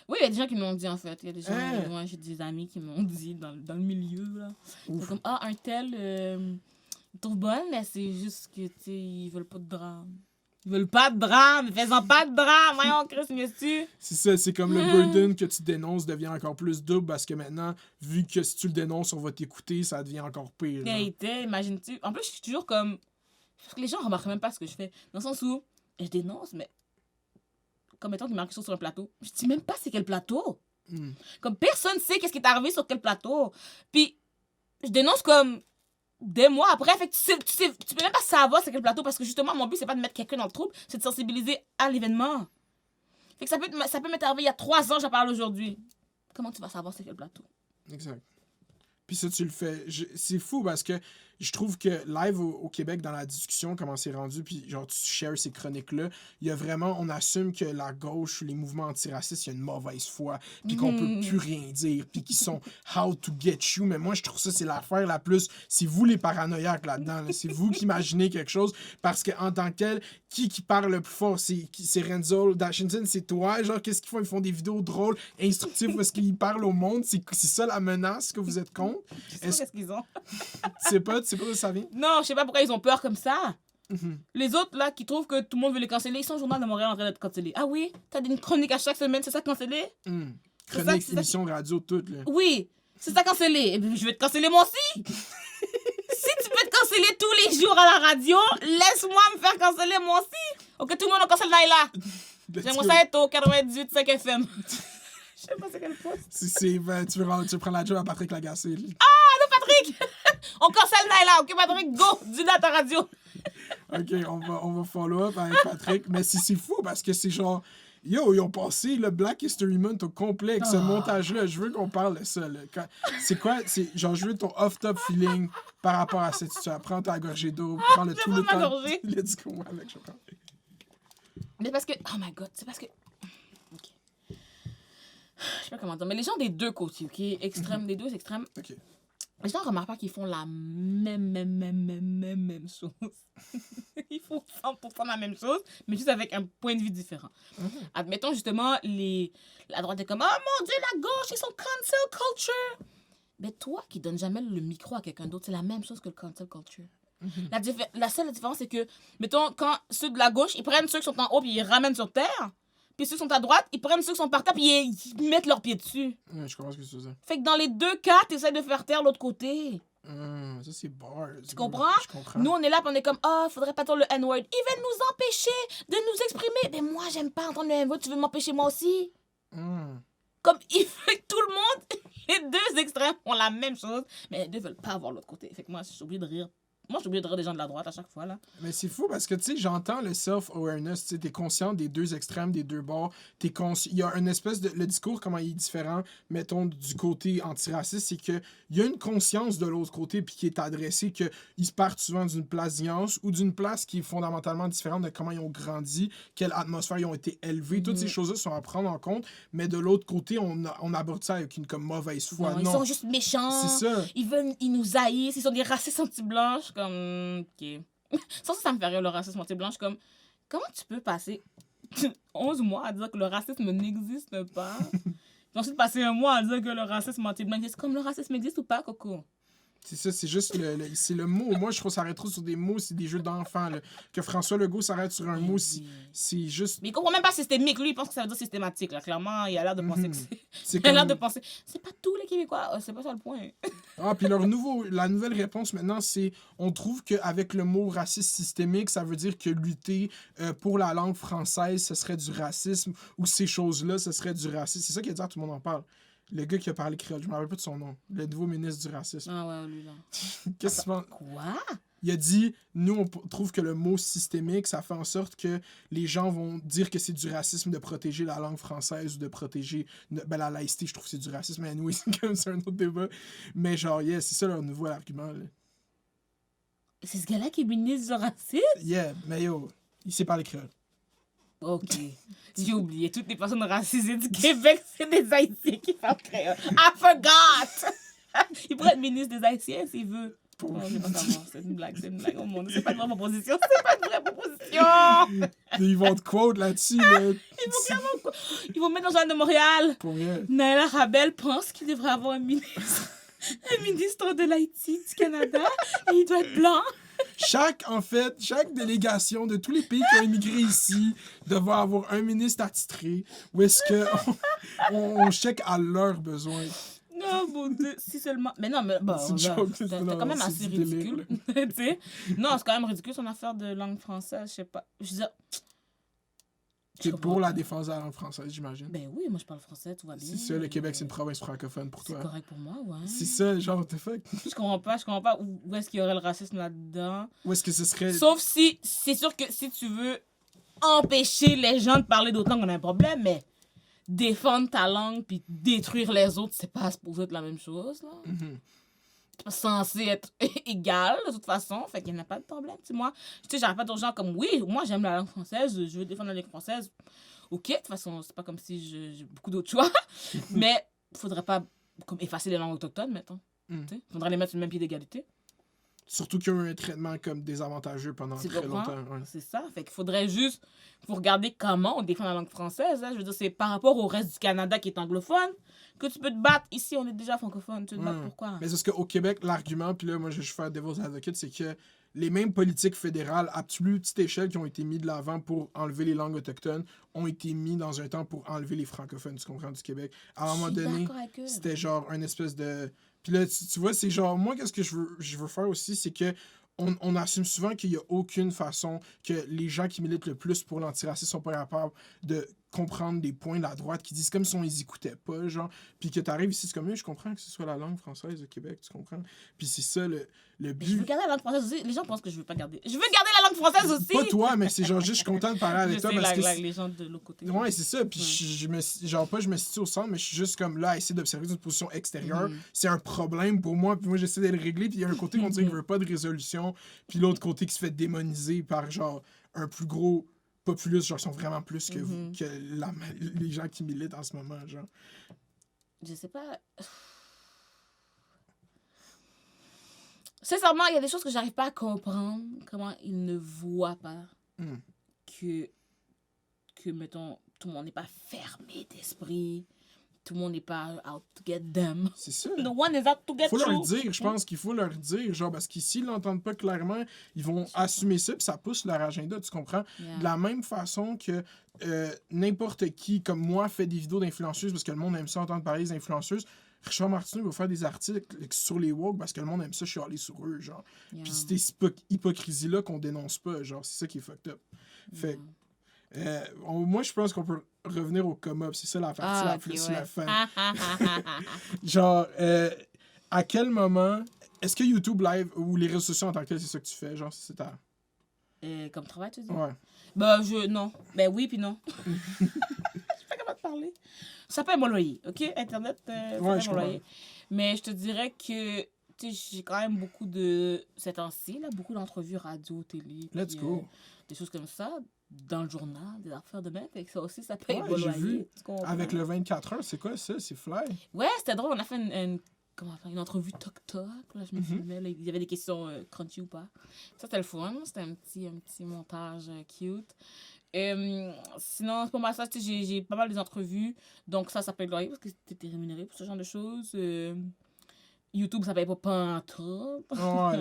Oui, il y a des gens qui m'ont dit, en fait. Il y a des gens, Hein? moi, j'ai des amis qui m'ont dit dans le milieu, là. Ouf. C'est comme, un tel, ils trouvent bonne, mais c'est juste que, tu sais, ils veulent pas de drame. Ils veulent pas de drame, faisons pas de drame, voyons, Chris, monsieur. C'est ça, c'est comme le burden que tu dénonces devient encore plus double parce que maintenant, vu que si tu le dénonces, on va t'écouter, ça devient encore pire. genre. Vérité, imagine-tu. En plus, je suis toujours comme. Parce que les gens remarquent même pas ce que je fais. Dans le sens où, je dénonce, mais. Comme étant qu'il marque quelque chose sur un plateau. Je dis même pas c'est quel plateau. Mm. Comme personne sait qu'est-ce qui est arrivé sur quel plateau. Puis, je dénonce comme. Des mois après, fait que tu peux même pas savoir c'est quel plateau parce que justement, mon but, c'est pas de mettre quelqu'un dans le trouble, c'est de sensibiliser à l'événement. Fait que ça peut m'être arrivé il y a 3 ans, j'en parle aujourd'hui. Comment tu vas savoir c'est quel plateau? Exact. Puis ça, tu le fais. C'est fou parce que je trouve que live au Québec, dans la discussion, comment c'est rendu, puis genre tu shares ces chroniques-là, il y a vraiment, on assume que la gauche ou les mouvements antiracistes, il y a une mauvaise foi, puis qu'on peut plus rien dire, puis qu'ils sont how to get you. Mais moi, je trouve ça, c'est l'affaire la plus. C'est vous les paranoïaques là-dedans. Là. C'est vous qui imaginez quelque chose parce qu'en tant que tel, qui parle le plus fort? C'est Renzo Dashington, c'est toi. Genre, qu'est-ce qu'ils font? Ils font des vidéos drôles, instructives parce qu'ils parlent au monde. C'est ça la menace que vous êtes contre? Je sais pas qu'est-ce qu'ils ont. Tu sais pas d'où ça vient? Non, je sais pas pourquoi ils ont peur comme ça. Les autres, là, qui trouvent que tout le monde veut les canceller, ils sont au Journal de Montréal en train d'être cancellés. Ah oui? T'as une chronique à chaque semaine, c'est ça cancellé? Chronique, c'est ça. émission, radio, tout. Là. Oui, c'est ça cancellé. Et puis, je vais te canceller moi aussi. Si tu peux te canceller tous les jours à la radio, laisse-moi me faire canceller moi aussi. Ok, tout le monde en cancelle Naila. J'aimerais ça être au 98.5 FM. Je sais pas c'est quel poste. Tu veux prendre la job à Patrick Lagacé. Allô, Patrick? On cancelle Naila. Ok, Patrick, go. Dis-le à ta radio. OK, on va follow up avec Patrick. Mais c'est fou parce que c'est genre... Yo, ils ont passé le Black History Month au complet avec ce montage-là. Je veux qu'on parle de ça. Là. C'est quoi? Genre, je veux ton off-top feeling par rapport à cette situation. Prends ta gorgée d'eau, prends tout le temps. Gorgée. Let's go, avec, je prends. Mais parce que... Oh my God, c'est parce que... Ok. Je sais pas comment dire, mais les gens des deux côtés, ok? Extrêmes, des deux extrêmes. OK. Les gens remarquent pas qu'ils font la même chose. Ils font 100% la même chose, mais juste avec un point de vue différent. Admettons justement, la droite est comme « Oh mon Dieu, la gauche, ils sont cancel culture! » Mais toi qui donnes jamais le micro à quelqu'un d'autre, c'est la même chose que le cancel culture. La seule différence, c'est que, mettons, quand ceux de la gauche, ils prennent ceux qui sont en haut puis ils les ramènent sur terre. Puis ceux qui sont à droite, ils prennent ceux qui sont par terre puis ils mettent leurs pieds dessus. Ouais, je comprends ce que tu veux dire. Fait que dans les deux cas, t'essaies de faire taire l'autre côté. Ça, c'est bars. Tu comprends? Je comprends. Nous, on est là, puis on est comme, faudrait pas dire le N-word. Ils veulent nous empêcher de nous exprimer. Mais moi, j'aime pas entendre le N-word. Tu veux m'empêcher moi aussi? Comme, tout le monde, les deux extrêmes ont la même chose, mais les deux veulent pas avoir l'autre côté. Fait que moi, je suis obligée de rire. Moi, je suis obligée de rire des gens de la droite à chaque fois, là. Mais c'est fou parce que, tu sais, j'entends le self-awareness, tu sais, t'es conscient des deux extrêmes, des deux bords, il y a une espèce de... Le discours, comment il est différent, mettons, du côté antiraciste, c'est que il y a une conscience de l'autre côté puis qui est adressée qu'ils se partent souvent d'une place d'ignorance ou d'une place qui est fondamentalement différente de comment ils ont grandi, quelle atmosphère ils ont été élevés. Toutes ces choses-là sont à prendre en compte, mais de l'autre côté, on aborde ça avec une comme mauvaise foi. Non, ils sont juste méchants. C'est ça. Ils nous haïssent. Ils sont des racistes anti-blanches. Comme, ok. Ça me fait rire, le racisme anti-blanche. Comme, comment tu peux passer 11 mois à dire que le racisme n'existe pas? Puis ensuite passer un mois à dire que le racisme anti-blanc existe. Comme le racisme existe ou pas, Coco? C'est ça, c'est juste c'est le mot. Moi, je trouve que ça arrête trop sur des mots, c'est des jeux d'enfants. Là. Que François Legault s'arrête sur un mot, c'est juste... Mais il comprend même pas systémique. Lui, il pense que ça veut dire systématique. Là. Clairement, il a l'air de penser que C'est il a l'air comme... de penser... C'est pas tous les Québécois. C'est pas ça le point. Puis la nouvelle réponse maintenant, c'est... On trouve qu'avec le mot raciste systémique, ça veut dire que lutter pour la langue française, ce serait du racisme, ou ces choses-là, ce serait du racisme. C'est ça qui veut dire, tout le monde en parle. Le gars qui a parlé créole, je me rappelle pas de son nom. Le nouveau ministre du racisme. Ah ouais, lui, là. Qu'est-ce que tu penses? Quoi? Il a dit, nous, on trouve que le mot systémique, ça fait en sorte que les gens vont dire que c'est du racisme de protéger la langue française ou de protéger la laïcité. Je trouve que c'est du racisme, mais anyway, c'est un autre débat. Mais genre, yeah, c'est ça leur nouveau argument. Là. C'est ce gars-là qui est ministre du racisme? Yeah, mais yo, il sait parler créole. Ok. J'ai oublié. Toutes les personnes racisées du Québec, c'est des Haïtiens qui parlent créole. I forgot! Il pourrait être ministre des Haïtiens s'il veut. Oh, je vais pas savoir. C'est une blague. Oh mon Dieu, c'est pas une vraie proposition. C'est pas une vraie proposition! Ils vont te quote là-dessus, là. Ils vont mettre dans le journal de Montréal. Pour vrai. Naila Rabel pense qu'il devrait avoir un ministre. Un ministre de l'Haïti, du Canada. Et il doit être blanc. Chaque délégation de tous les pays qui ont immigré ici devrait avoir un ministre attitré où est-ce qu'on check à leurs besoins. Non, mon Dieu, si seulement... Mais non, mais bon, C'est une joke, c'est non, quand même c'est assez du délire, ridicule. Tu sais? Non, c'est quand même ridicule son affaire de langue française, je sais pas. Je veux dire... C'est pour la défense de la langue française, j'imagine. Ben oui, moi je parle français, tout va bien. C'est ça, le Québec, c'est une province francophone pour C'est toi. correct pour moi, ouais. C'est ça, genre, what the fuck? Je comprends pas où est-ce qu'il y aurait le racisme là-dedans. Où est-ce que ce serait... Sauf si, c'est sûr que si tu veux empêcher les gens de parler d'autres langues, on a un problème, mais défendre ta langue puis détruire les autres, c'est pas supposé être la même chose, là. Mhm. C'est pas censé être égal, de toute façon, fait qu'il n'y a pas de problème. Tu sais, moi, j'arrête pas de dire aux gens comme, oui, moi j'aime la langue française, je veux défendre la langue française. Ok, de toute façon, c'est pas comme si j'ai beaucoup d'autres choix, mais faudrait pas comme effacer les langues autochtones, mettons. Mm. Tu sais, faudrait les mettre sur le même pied d'égalité. Surtout qu'ils ont eu un traitement comme désavantageux pendant Tu très comprends? longtemps. Ouais. C'est ça. Fait qu'il faudrait juste vous regarder comment on défend la langue française. Hein. Je veux dire, c'est par rapport au reste du Canada qui est anglophone que tu peux te battre. Ici, on est déjà francophone. Tu te bats pourquoi? Mais c'est parce qu'au Québec, l'argument, puis là, moi, je vais faire Devil's Advocate, c'est que les mêmes politiques fédérales à plus petite échelle qui ont été mis de l'avant pour enlever les langues autochtones ont été mis dans un temps pour enlever les francophones, tu comprends, du Québec. À un moment donné, c'était genre un espèce de... Puis là, tu vois, c'est genre, moi, qu'est-ce que je veux faire aussi, c'est que on assume souvent qu'il n'y a aucune façon que les gens qui militent le plus pour l'antiracisme sont pas capables de comprendre des points de la droite qui disent comme si on les écoutait pas, genre. Puis que t'arrives ici, c'est comme, je comprends que ce soit la langue française au Québec, tu comprends? Puis c'est ça le but. Je veux garder la langue française aussi. Les gens pensent que je veux pas garder. Je veux garder la langue française aussi! Pas toi, mais c'est genre juste, je suis content de parler avec toi parce que... les gens de l'autre côté. Ouais, c'est ça. Puis je me situe au centre, mais je suis juste comme là à essayer d'observer d'une position extérieure. C'est un problème pour moi. Puis moi, j'essaie de le régler. Puis il y a un côté qu'on dirait qu'il veut pas de résolution. Puis l'autre côté qui se fait démoniser par genre un plus gros populiste. Genre, ils sont vraiment plus que, les gens qui militent en ce moment. Genre. Je sais pas. Sincèrement, il y a des choses que j'arrive pas à comprendre. Comment ils ne voient pas que, mettons, tout le monde n'est pas fermé d'esprit. Tout le monde n'est pas out to get them. C'est ça. No one is out to get you. Faut leur dire, je pense qu'il faut leur dire, genre, parce qu'ici, ils l'entendent pas clairement, ils vont assumer ça, puis ça pousse leur agenda, tu comprends? Yeah. De la même façon que n'importe qui, comme moi, fait des vidéos d'influenceuses, parce que le monde aime ça entendre parler des influenceuses, Richard Martineau va faire des articles sur les woke parce que le monde aime ça chialer sur eux, genre. Yeah. Puis c'est cette hypocrisie-là qu'on dénonce pas, genre, c'est ça qui est fucked up. Fait moi, je pense qu'on peut revenir au come-up. C'est ça la partie la plus la fin. Genre, à quel moment... Est-ce que YouTube Live ou les réseaux sociaux en tant que tel, c'est ça que tu fais? Genre, c'est ta... Comme travail, tu dis? Ouais. Non. Ben oui, puis non. Je suis pas capable de parler. Ça paye mon loyer, OK? Internet, ça paye mon loyer. Mais je te dirais que... Tu sais, j'ai quand même beaucoup de... Ces temps-ci, là, beaucoup d'entrevues radio, télé. Let's go. Des choses comme ça. Dans le journal, des affaires de même. Fait que ça aussi, ça paye Ouais, mon j'ai loyer. vu. Avec le 24 heures, c'est quoi ça? C'est fly? Ouais, c'était drôle. On a fait une entrevue toc-toc. Là, je me souviens. Là, il y avait des questions crunchy ou pas. Ça, c'était le fun. C'était un petit montage cute. Sinon, pour moi, ça, j'ai pas mal des entrevues. Donc, ça paye le loyer parce que t'étais rémunéré pour ce genre de choses. YouTube, ça paye pas pantoute. Ouais,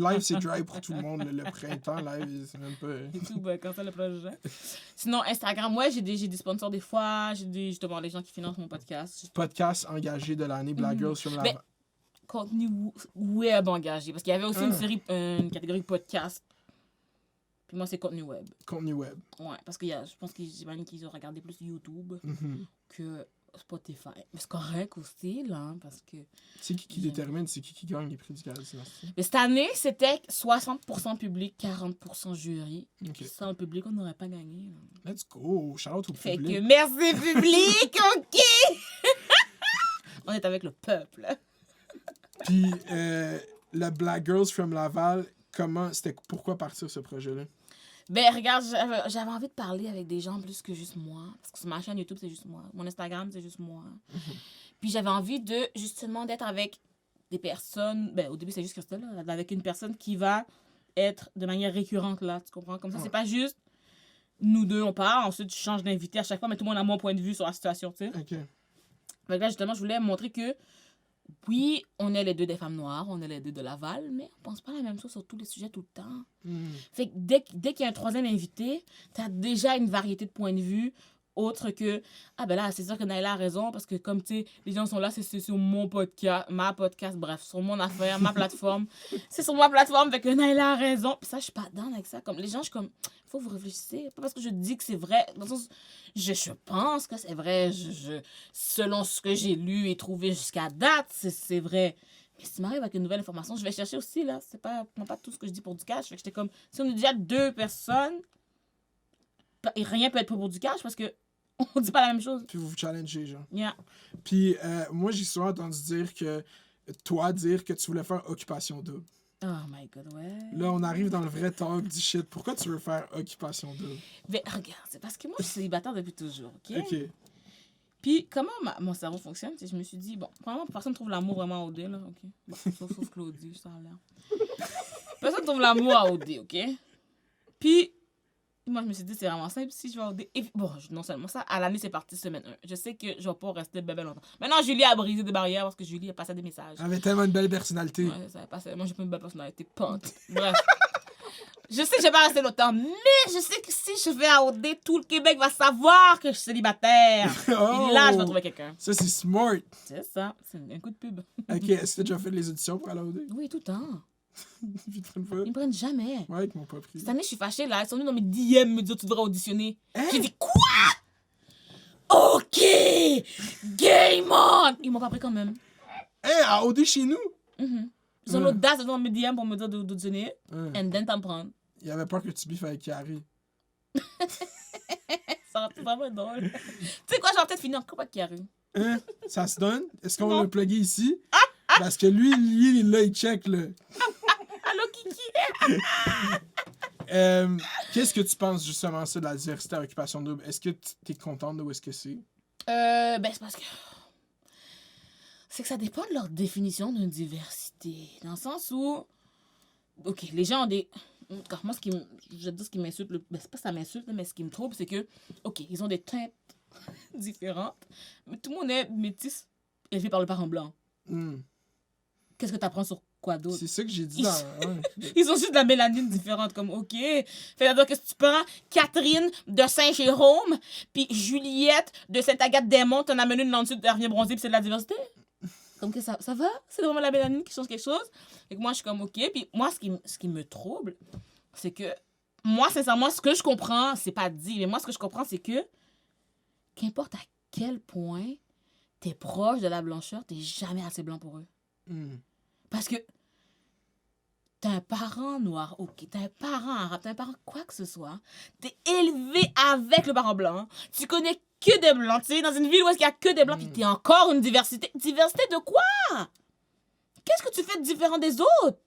live, c'est dry pour tout le monde. Le printemps, live, c'est même pas... YouTube, quand ça le projet. Sinon, Instagram, ouais, j'ai des sponsors des fois. J'ai justement les gens qui financent mon podcast. Podcast engagé de l'année, Black Girl sur la... Contenu web engagé. Parce qu'il y avait aussi une catégorie podcast. Puis moi, c'est contenu web. Contenu web. Ouais, parce que je pense j'imagine qu'ils ont regardé plus YouTube que Spotify. Mais c'est correct aussi, là, hein, parce que... C'est qui détermine, c'est qui gagne les prix du Gala Dynastie? Mais cette année, c'était 60% public, 40% jury. Ok. Sans le public, on n'aurait pas gagné. Là. Let's go! Shout out au Fait public. que merci, public, OK? On est avec le peuple. Puis, la Black Girls from Laval, pourquoi partir ce projet-là? Ben, regarde, j'avais envie de parler avec des gens plus que juste moi. Parce que sur ma chaîne YouTube, c'est juste moi. Mon Instagram, c'est juste moi. Puis j'avais envie de, justement, d'être avec des personnes... Ben, au début, c'est juste Christelle, là, avec une personne qui va être de manière récurrente, là. Tu comprends? Comme ça, c'est pas juste nous deux, on parle, ensuite, tu changes d'invité à chaque fois, mais tout le monde a mon point de vue sur la situation, tu sais. OK. Fait que là, justement, je voulais montrer que, oui, on est les deux des femmes noires, on est les deux de Laval, mais on pense pas la même chose sur tous les sujets tout le temps. Fait que dès qu'il y a un troisième invité, t'as déjà une variété de points de vue autre que, ah ben là, c'est sûr que Naila a raison, parce que comme, tu sais, les gens sont là, c'est sur mon podcast, ma podcast, bref, sur mon affaire, ma plateforme. C'est sur ma plateforme, fait que Naila a raison. Puis ça, je suis pas down avec ça. Comme, les gens, je suis comme, faut vous réfléchissez. Pas parce que je dis que c'est vrai, dans le sens, je pense que c'est vrai, selon ce que j'ai lu et trouvé jusqu'à date, c'est vrai. Mais si m'arrive avec une nouvelle information, je vais chercher aussi, là. C'est pas, non, pas tout ce que je dis pour du cash. Fait que j'étais comme, si on est déjà deux personnes, et rien peut être pour du cash parce que on dit pas la même chose. Puis vous vous challengez, genre. Yeah. Puis moi, j'ai souvent entendu dire que tu voulais faire Occupation Double. Oh my God, ouais. Là, on arrive dans le vrai talk du shit. Pourquoi tu veux faire Occupation Double? Mais regarde, c'est parce que moi, je suis célibataire depuis toujours, OK? OK. Puis, comment mon cerveau fonctionne, c'est que je me suis dit, bon, premièrement, personne trouve l'amour vraiment à OD, là, OK? Bon, sauf Claudie, ça a l'air. Personne trouve l'amour à OD, OK? Puis, moi, je me suis dit, c'est vraiment simple, si je vais à OD... Et bon, non seulement ça, à l'année, c'est parti semaine 1. Je sais que je vais pas rester bébé longtemps. Maintenant, Julie a brisé des barrières parce que Julie a passé des messages. Elle avait tellement une belle personnalité. Ouais, ça a passé. Moi, j'ai pas une belle personnalité, pente. Bref. Je sais que je vais pas rester longtemps, mais je sais que si je vais à OD, tout le Québec va savoir que je suis célibataire. Oh! Et là, je vais trouver quelqu'un. Ça, c'est smart. C'est ça. C'est un coup de pub. OK, est-ce que t'as déjà fait les auditions pour aller à OD? Oui, tout le temps. Vite une fois. Ils me prennent jamais. Ouais, ils m'ont pas pris. Cette année, je suis fâchée, là. Ils sont venus dans mes DM me dire tu devrais auditionner. Hein? J'ai dit quoi? OK! Game on! Ils m'ont pas pris quand même. Hey, à OD chez nous? Ils ont l'audace de venir dans mes DM pour me dire d'auditionner. Ouais. And then t'en prends. Il avait peur que tu biffes avec Carrie. Ça va être drôle. Tu sais quoi, j'aurais peut-être fini en couple avec Carrie. Hein? Ça se donne? Est-ce qu'on va Non. le plugger ici? Parce que lui, là, il check, là. Allô, Kiki? Qu'est-ce que tu penses, justement, ça, de la diversité à Occupation Double? Est-ce que t'es contente de où est-ce que c'est? Ben, c'est parce que... C'est que ça dépend de leur définition d'une diversité. Dans le sens où... OK, les gens ont des... Car moi, je veux dire, ce qui m'insulte... Ben, c'est pas ça m'insulte, mais ce qui me trouble, c'est que... OK, ils ont des teintes différentes, mais tout le monde est métis élevé par le parent blanc. Qu'est-ce que t'apprends sur quoi d'autre? C'est ça que j'ai dit dans... Ouais. Ils ont juste de la mélanine différente, comme, OK. Fait-à-dire que si tu prends Catherine de Saint-Jérôme, puis Juliette de Sainte-Agathe-des-Monts, t'en amènes une dans le sud, elle revient bronzée, puis c'est de la diversité. Comme que ça va? C'est vraiment la mélanine qui change quelque chose? Et que moi, je suis comme, OK. Puis moi, ce qui me trouble, c'est que, moi, sincèrement, ce que je comprends, c'est pas dit, mais moi, ce que je comprends, c'est que, qu'importe à quel point t'es proche de la blancheur, t'es jamais assez blanc pour eux. Parce que t'as un parent noir, ok, t'as un parent arabe, t'as un parent quoi que ce soit, t'es élevé avec le parent blanc, tu connais que des blancs, tu es dans une ville où il y a que des blancs, puis t'es encore une diversité. Diversité de quoi? Qu'est-ce que tu fais de différent des autres?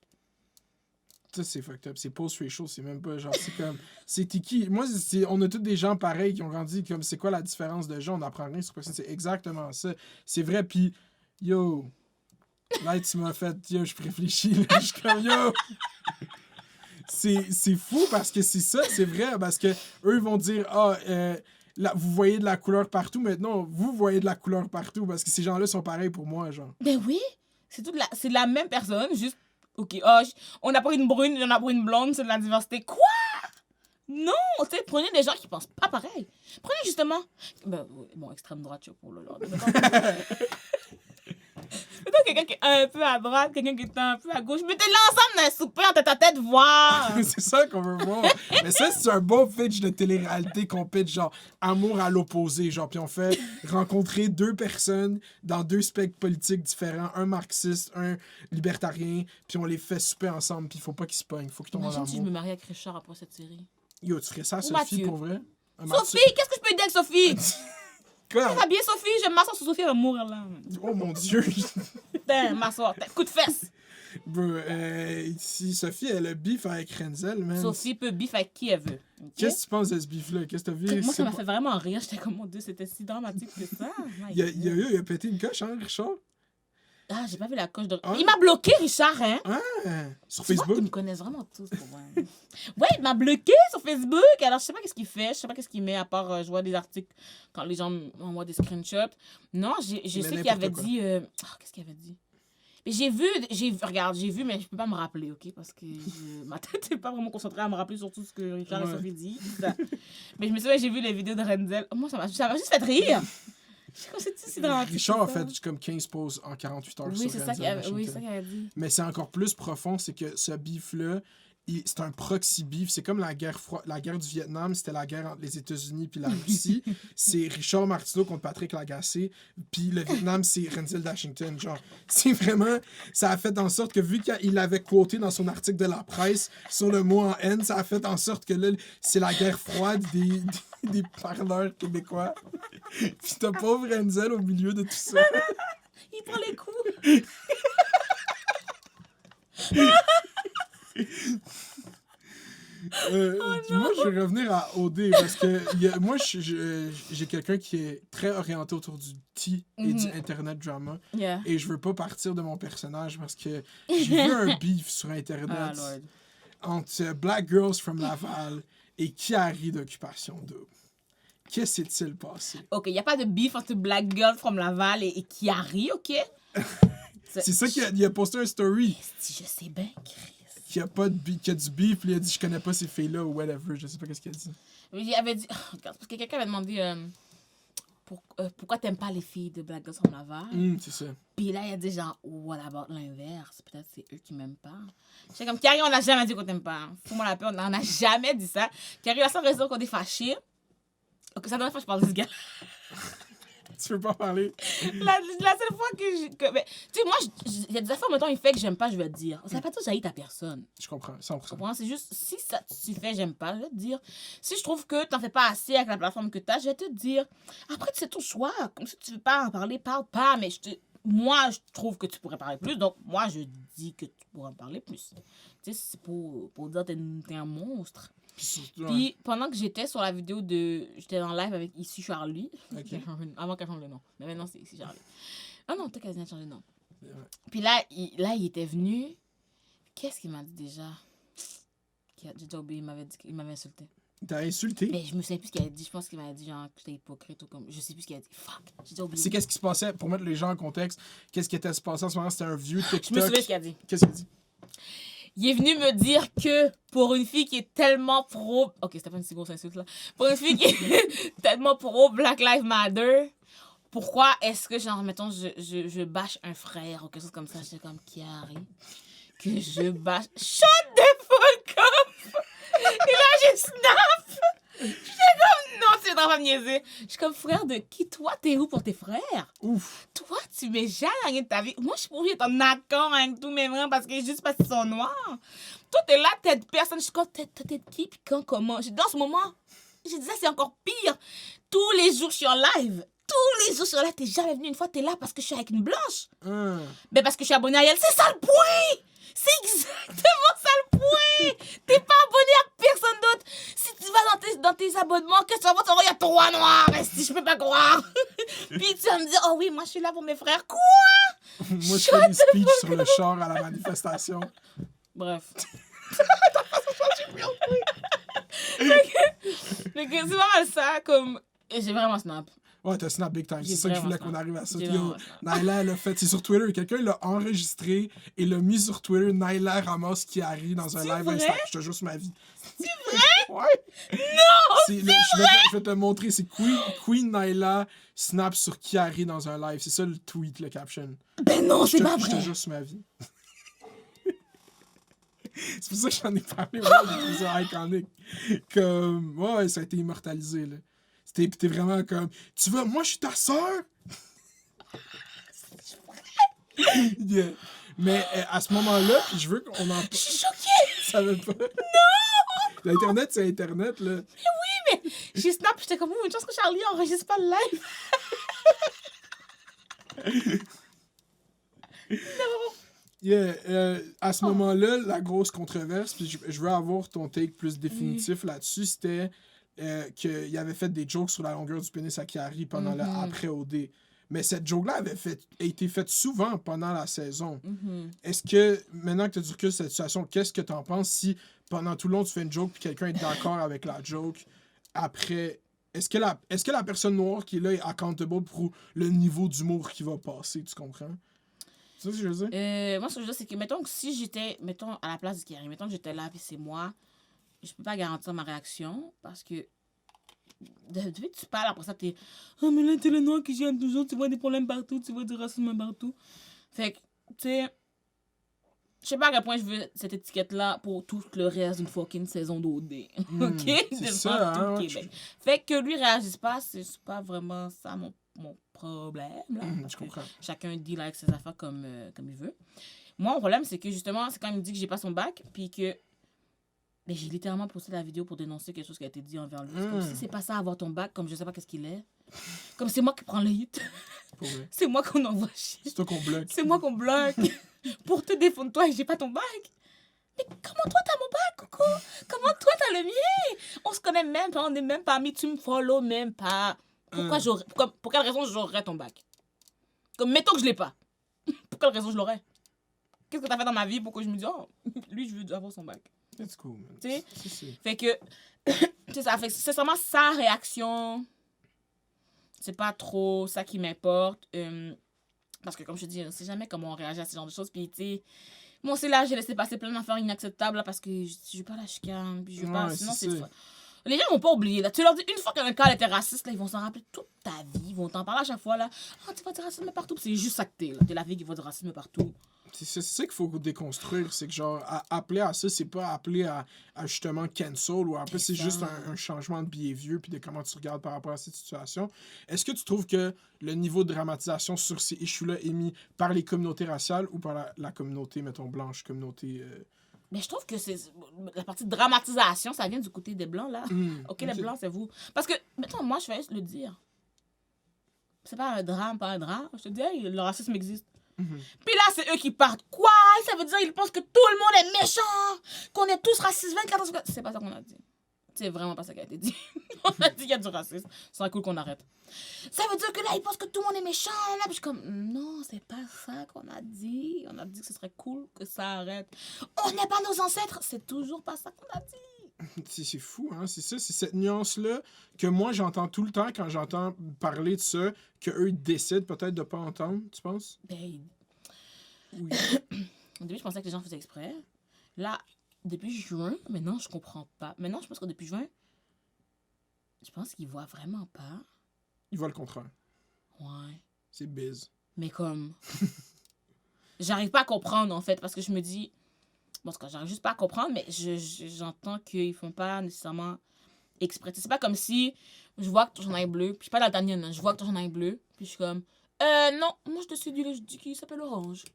Ça, c'est fucked up. C'est post-racial, c'est même pas genre... C'est comme... C'est qui? Moi, on a tous des gens pareils qui ont grandi comme c'est quoi la différence de gens, on apprend rien sur personne. C'est exactement ça. C'est vrai, puis yo... Là, tu m'as fait... Yo, je réfléchis, là, je suis comme yo... C'est fou parce que c'est ça, c'est vrai, parce que eux ils vont dire vous voyez de la couleur partout, maintenant vous voyez de la couleur partout parce que ces gens-là sont pareils pour moi, genre. Ben oui, c'est la même personne, juste, ok, on a pris une brune, on a pris une blonde, c'est de la diversité. Quoi? Non, tu sais, prenez des gens qui pensent pas pareil. Prenez justement, bon, extrême droite, pour le lord. Mettons quelqu'un qui est un peu à droite, quelqu'un qui est un peu à gauche. Mettez-les ensemble dans un souper en tête à tête, voir. C'est ça qu'on veut voir. Mais ça, c'est un bon pitch de télé-réalité qu'on pitch, genre, amour à l'opposé, genre, puis on fait rencontrer deux personnes dans deux spectres politiques différents, un marxiste, un libertarien, puis on les fait souper ensemble, puis il faut pas qu'ils se pognent, faut qu'ils tombent en Imagine si je me amour. marie avec Richard après cette série. Yo, tu ferais ça à Ou Sophie, Mathieu. pour vrai? Sophie, qu'est-ce que je peux dire avec Sophie? Quoi? Ça va bien, Sophie? Je m'assois sur Sophie, elle va mourir là. Oh mon Dieu! Putain, m'asseoir. Coup de fesse. Bro, si Sophie, elle a beef avec Renzel, man. Sophie peut bif avec qui elle veut. Ok? Qu'est-ce que tu penses de ce beef-là? Qu'est-ce que t'as vu? Moi, C'est ça m'a pas- fait vraiment rire. J'étais comme, mon Dieu, c'était si dramatique que ça. Il a pété une coche, hein, Richard? Ah, j'ai pas vu la coche de... Ah. Il m'a bloqué, Richard, hein? Ah! Sur Tu vois Facebook? qu'ils me connaissent vraiment tous, pour moi. Ouais, il m'a bloqué sur Facebook. Alors, je sais pas qu'est-ce qu'il fait. Je sais pas qu'est-ce qu'il met, à part je vois des articles quand les gens m'envoient des screenshots. Non, je sais qu'il n'importe avait quoi. dit... qu'est-ce qu'il avait dit? Mais regarde, j'ai vu, mais je peux pas me rappeler, OK? Parce que ma tête n'est pas vraiment concentrée à me rappeler sur tout ce que Richard et Ouais. Sophie disent. Mais je me souviens, j'ai vu les vidéos de Renzel. Oh, moi, ça m'a juste fait rire. Je sais pas, c'est si dramatique. Richard a que ça. fait comme 15 pauses en 48 heures Oui, sur c'est ça Renzel qu'il avait, Washington. oui, c'est ça qu'il avait dit. Mais c'est encore plus profond, c'est que ce beef-là, c'est un proxy beef. C'est comme la guerre du Vietnam, c'était la guerre entre les États-Unis puis la Russie. C'est Richard Martineau contre Patrick Lagacé. Puis le Vietnam, c'est Renzel Washington. Genre, c'est vraiment... Ça a fait en sorte que, vu qu'il l'avait quoté dans son article de la presse sur le mot en haine, ça a fait en sorte que là, c'est la guerre froide des parleurs québécois. Puis t'as pauvre Renzel au milieu de tout ça. Il prend les coups. Moi, je vais revenir à OD parce que moi, j'ai quelqu'un qui est très orienté autour du tea et du internet drama. Yeah. Et je veux pas partir de mon personnage parce que j'ai vu un beef sur Ah, internet Lord. entre Black Girls from Laval et Kiari d'Occupation Double. Qu'est-ce qui s'est-il passé? OK, il n'y a pas de beef entre Black Girl from Laval et Kiari, OK? C'est ça qu'il a posté un story. Je sais bien, Chris. Qu'il y a du beef, puis il a dit je connais pas ces filles-là ou whatever, je sais pas qu'est-ce qu'il a dit. Il avait dit... regarde, parce que quelqu'un avait demandé pourquoi t'aimes pas les filles de Black Girls from Laval? C'est ça. Puis là, il a dit genre, what about l'inverse? Peut-être c'est eux qui m'aiment pas. J'étais comme, Kiari, on n'a jamais dit qu'on t'aime pas. Fous-moi la paix, on n'a jamais dit ça. Kiari, la seule raison qu'on est fâchés... Ok, ça dernière fois que je parle de ce gars. Tu veux pas parler? La seule fois que ben, tu sais, moi, il y a des affaires, mettons, il fait que j'aime pas, je vais te dire. Ça fait pas tout j'haïs ta personne. Je comprends, 100%. Tu comprends? C'est juste, si ça, tu fais, j'aime pas, je vais te dire. Si je trouve que t'en fais pas assez avec la plateforme que t'as, je vais te dire. Après, c'est ton choix. Comme si tu veux pas en parler, parle pas. Mais moi, je trouve que tu pourrais parler plus. Donc, moi, je dis que tu pourrais en parler plus. Tu sais, c'est pour dire que t'es un monstre. Puis surtout, ouais. Puis, pendant que j'étais sur la vidéo de... J'étais en live avec Ici Charlie. Ok. Avant qu'elle change le nom. Mais maintenant, c'est Ici Charlie. Ah non, peut-être qu'elle vient de changer de nom. Ouais. Puis là, il était venu. Qu'est-ce qu'il m'a dit déjà? J'ai déjà oublié, il m'avait insulté. T'as insulté? Mais je me souviens plus ce qu'il avait dit. Je pense qu'il m'avait dit genre que j'étais hypocrite ou comme... Je sais plus ce qu'il a dit. Fuck, j'ai déjà oublié. C'est qu'est-ce qui se passait, pour mettre les gens en contexte, qu'est-ce qui était se passé en ce moment? C'était un vieux TikTok. Je me souviens ce qu'il a dit. Qu'est-ce qu'il a dit? Il est venu me dire que pour une fille qui est tellement pro... Ok, c'était pas une si grosse insulte, là. Pour une fille qui est tellement pro Black Lives Matter, pourquoi est-ce que, genre, mettons, je bâche un frère ou quelque chose comme ça? J'étais comme, Kiari, que je bâche... Shut the fuck up! Et là, j'ai snap! J'étais comme, non, tu es dans ma niaiser. Je suis comme, frère de qui? Toi, t'es où pour tes frères? Ouf! Toi, tu m'es jamais rien de ta vie. Moi, je suis pour être en accord avec tous mes frères parce que juste parce qu'ils sont noirs. Toi, t'es là, t'aides personne. Je suis comme, t'aides qui? Puis quand, comment? Dans ce moment, j'ai dit ça, c'est encore pire. Tous les jours, je suis en live. Tous les jours, je suis en live. T'es jamais venu une fois, t'es là parce que je suis avec une blanche. Ben, parce que je suis abonnée à elle. C'est ça le point! C'est exactement ça le point! T'es pas abonné à personne d'autre. Si tu vas dans tes abonnements, qu'est-ce que tu vas voir? Il y a 3 noirs. Si je peux pas croire. Puis tu vas me dire, oh oui, moi je suis là pour mes frères. Quoi? Moi, je fais des speeches sur le char à la manifestation. Bref. C'est pas mal ça, comme... Et j'ai vraiment snap. Ouais, t'as snap big time. J'ai C'est ça que je voulais vraiment qu'on arrive à ça. J'ai Yo, vraiment snap. Nyla, elle a fait. C'est sur Twitter. Quelqu'un l'a enregistré et l'a mis sur Twitter. Nyla ramasse Kiari dans un C'est live vrai? Insta. Je te jure sur ma vie. C'est vrai? Ouais. Non! Je vais te le montrer. C'est Queen Nyla snap sur Kiari dans un live. C'est ça le tweet, le caption. Ben non, c'est pas Je te vrai! jure sur ma vie. C'est pour ça que j'en ai parlé. Ouais, j'ai trouvé ça iconique. Comme, ouais, ça a été immortalisé, là. T'es vraiment comme, tu vois, moi, je suis ta sœur. Yeah. Mais à ce moment-là, puis je veux qu'on en... Je suis choquée! Je savais pas. Non! L'Internet, c'est Internet, là. Mais j'ai snap, j'étais comme, une chance que Charlie enregistre pas le live. Non! Yeah, à ce moment-là, la grosse controverse, puis je veux avoir ton take plus définitif là-dessus, c'était qu'il avait fait des jokes sur la longueur du pénis à Kiari pendant le après-OD. Mais cette joke-là a été faite souvent pendant la saison. Est-ce que, maintenant que tu as du recul sur cette situation, qu'est-ce que tu en penses si pendant tout le long tu fais une joke puis quelqu'un est d'accord avec la joke après... Est-ce que la personne noire qui est là est accountable pour le niveau d'humour qui va passer, tu comprends? C'est ça que je veux dire? Moi, ce que je veux dire, c'est que, mettons que si j'étais, mettons, à la place de Kiari, mettons que j'étais là, puis c'est moi, je peux pas garantir ma réaction, parce que depuis que tu parles, après ça, t'es « Oh, mais là, t'es le noir qui gêne toujours, tu vois des problèmes partout, tu vois du racisme partout. » Fait que, tu sais, je sais pas à quel point je veux cette étiquette-là pour tout le reste d'une fucking saison d'OD. OK? C'est ça, tout hein, le Québec. Fait que lui réagisse pas, c'est pas vraiment ça mon problème. Là, parce je que comprends. chacun deal avec ses affaires comme il veut. Moi, mon problème, c'est que justement, c'est quand il me dit que j'ai pas son bac, puis que ben, j'ai littéralement posté la vidéo pour dénoncer quelque chose qui a été dit envers lui. C'est comme si c'est pas ça avoir ton bac, comme je sais pas qu'est-ce qu'il est. Comme c'est moi qui prends le hit. Pour vrai. C'est moi qu'on envoie chier. C'est toi qu'on bloque. C'est moi qu'on bloque. Pour te défendre toi et j'ai pas ton bac. Mais comment toi t'as mon bac, Coco? Comment toi t'as le mien? On se connaît même pas, on est même pas amis, tu me follow même pas. Pour quelle raison j'aurais ton bac? Comme mettons que je l'ai pas. Pour quelle raison je l'aurais? Qu'est-ce que t'as fait dans ma vie pour que je me dise, oh, lui je veux avoir son bac? That's cool, man. Tu sais? C'est... Fait que, c'est ça, fait que c'est vraiment sa réaction. C'est pas trop ça qui m'importe. Parce que, comme je te dis, on sait jamais comment on réagit à ce genre de choses. Puis, tu sais, moi aussi, là, j'ai laissé passer plein d'affaires inacceptables là, parce que je veux pas la chicane. Puis, je veux pas. Sinon, c'est ça. Les gens vont pas oublier. Là. Tu leur dis une fois qu'un cas était raciste, là, ils vont s'en rappeler toute ta vie. Ils vont t'en parler à chaque fois. Là. Ah, tu vas dire racisme partout. Puis c'est juste ça que t'es. T'es la fille qui va dire racisme partout. C'est ça qu'il faut déconstruire. C'est que, genre, appeler à ça, c'est pas appeler à justement cancel ou après, c'est juste un changement de behavior puis de comment tu regardes par rapport à cette situation. Est-ce que tu trouves que le niveau de dramatisation sur ces issues-là est mis par les communautés raciales ou par la communauté, mettons, blanche, communauté... Mais je trouve que c'est la partie de dramatisation, ça vient du côté des Blancs, là. OK, les Blancs, c'est vous. Parce que, mettons, moi, je vais juste le dire. C'est pas un drame, pas un drame. Je te dis, hey, le racisme existe. Puis là, c'est eux qui partent. Quoi? Ça veut dire qu'ils pensent que tout le monde est méchant, qu'on est tous racistes 24 heures. C'est pas ça qu'on a dit. C'est vraiment pas ça qui a été dit. On a dit qu'il y a du racisme. Ce serait cool qu'on arrête. Ça veut dire que là, ils pensent que tout le monde est méchant. Là. Puis je suis comme, non, c'est pas ça qu'on a dit. On a dit que ce serait cool que ça arrête. On n'est pas nos ancêtres. C'est toujours pas ça qu'on a dit. C'est fou, hein? C'est ça, c'est cette nuance-là que moi, j'entends tout le temps quand j'entends parler de ça, qu'eux décident peut-être de pas entendre, tu penses? Ben, oui. Au début, je pensais que les gens faisaient exprès. Là, depuis juin, maintenant, je comprends pas. Maintenant, je pense que depuis juin, je pense qu'ils voient vraiment pas. Ils voient le contraire. Ouais. C'est biz. Mais comme... j'arrive pas à comprendre, en fait, parce que je me dis... Bon, c'est quand j'arrive juste pas à comprendre, mais j'entends qu'ils font pas nécessairement exprès. C'est pas comme si je vois que ton chandail est bleu, puis je suis pas daltonienne, hein, je vois que ton chandail est bleu, puis je suis comme... non, moi, je te suis je dis qu'il s'appelle Orange.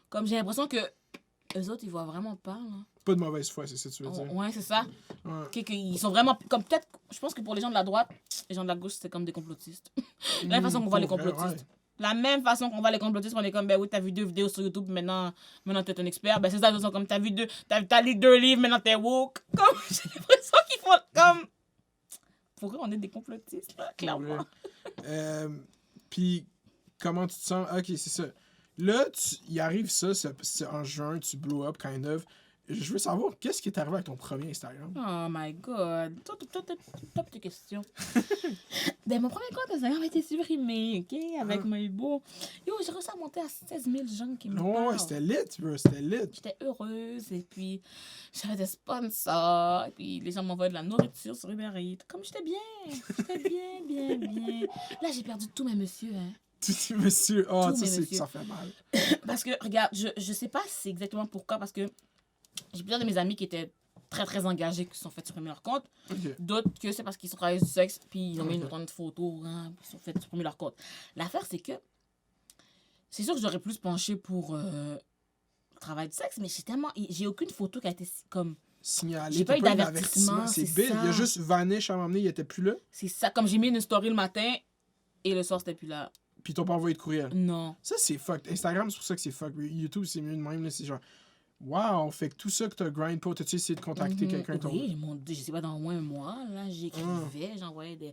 Comme j'ai l'impression que eux autres, ils voient vraiment pas, là. Pas de mauvaise foi, c'est ça que tu veux dire. Ouais, c'est ça. Ouais. Ils sont vraiment... Comme peut-être... Je pense que pour les gens de la droite, les gens de la gauche, c'est comme des complotistes. La même façon qu'on voit les complotistes. Ouais. La même façon qu'on voit les complotistes, on est comme, ben oui, t'as vu 2 vidéos sur YouTube, maintenant t'es un expert. Ben c'est ça, ils sont comme, t'as lu 2 livres, maintenant t'es woke. Comme, j'ai l'impression qu'ils font comme... Pour eux, on est des complotistes, là, clairement. Puis, comment tu te sens? Ok, c'est ça. Là, il arrive ça, c'est en juin, tu blow up, kind of. je veux savoir, qu'est-ce qui est arrivé avec ton premier Instagram? Oh my god. Top tes questions. Ben, mon premier compte Instagram a été supprimé, OK? Avec mes beaux. Yo, j'ai réussi à monter à 16 000 gens qui me Non, parlent. c'était lit, bro, c'était lit. J'étais heureuse et puis j'avais des sponsors et puis les gens m'envoyaient de la nourriture sur Uber Eats. Comme j'étais bien. J'étais bien. Là, j'ai perdu tous mes messieurs, hein. Monsieur, oh, Tous mes messieurs. ça fait mal. Parce que, regarde, je sais pas si c'est exactement pourquoi, parce que j'ai plusieurs de mes amis qui étaient très, très engagés, qui se sont fait supprimer leur compte. Ok. D'autres que c'est parce qu'ils sont travaillés du sexe, puis ils ont mis Ok. une photo, hein, puis ils se sont fait supprimer leur compte. L'affaire, c'est que c'est sûr que j'aurais plus penché pour le travail du sexe, mais j'ai aucune photo qui a été comme... Signalé, J'ai pas t'as eu d'avertissement, C'est c'est big. ça. Il y a juste Vanish à m'emmener, il était plus là. C'est ça, comme j'ai mis une story le matin, et le soir, c'était plus là. Puis ils t'ont pas envoyé de courriel. Non. Ça, c'est fucked. Instagram, c'est pour ça que c'est fucked. YouTube, c'est mieux de même. Là, c'est genre, wow, fait que tout ça que t'as grind pour, t'as-tu essayé de contacter quelqu'un? Oui, mon Dieu, je sais pas, dans au moins un mois, là, j'écrivais, j'envoyais des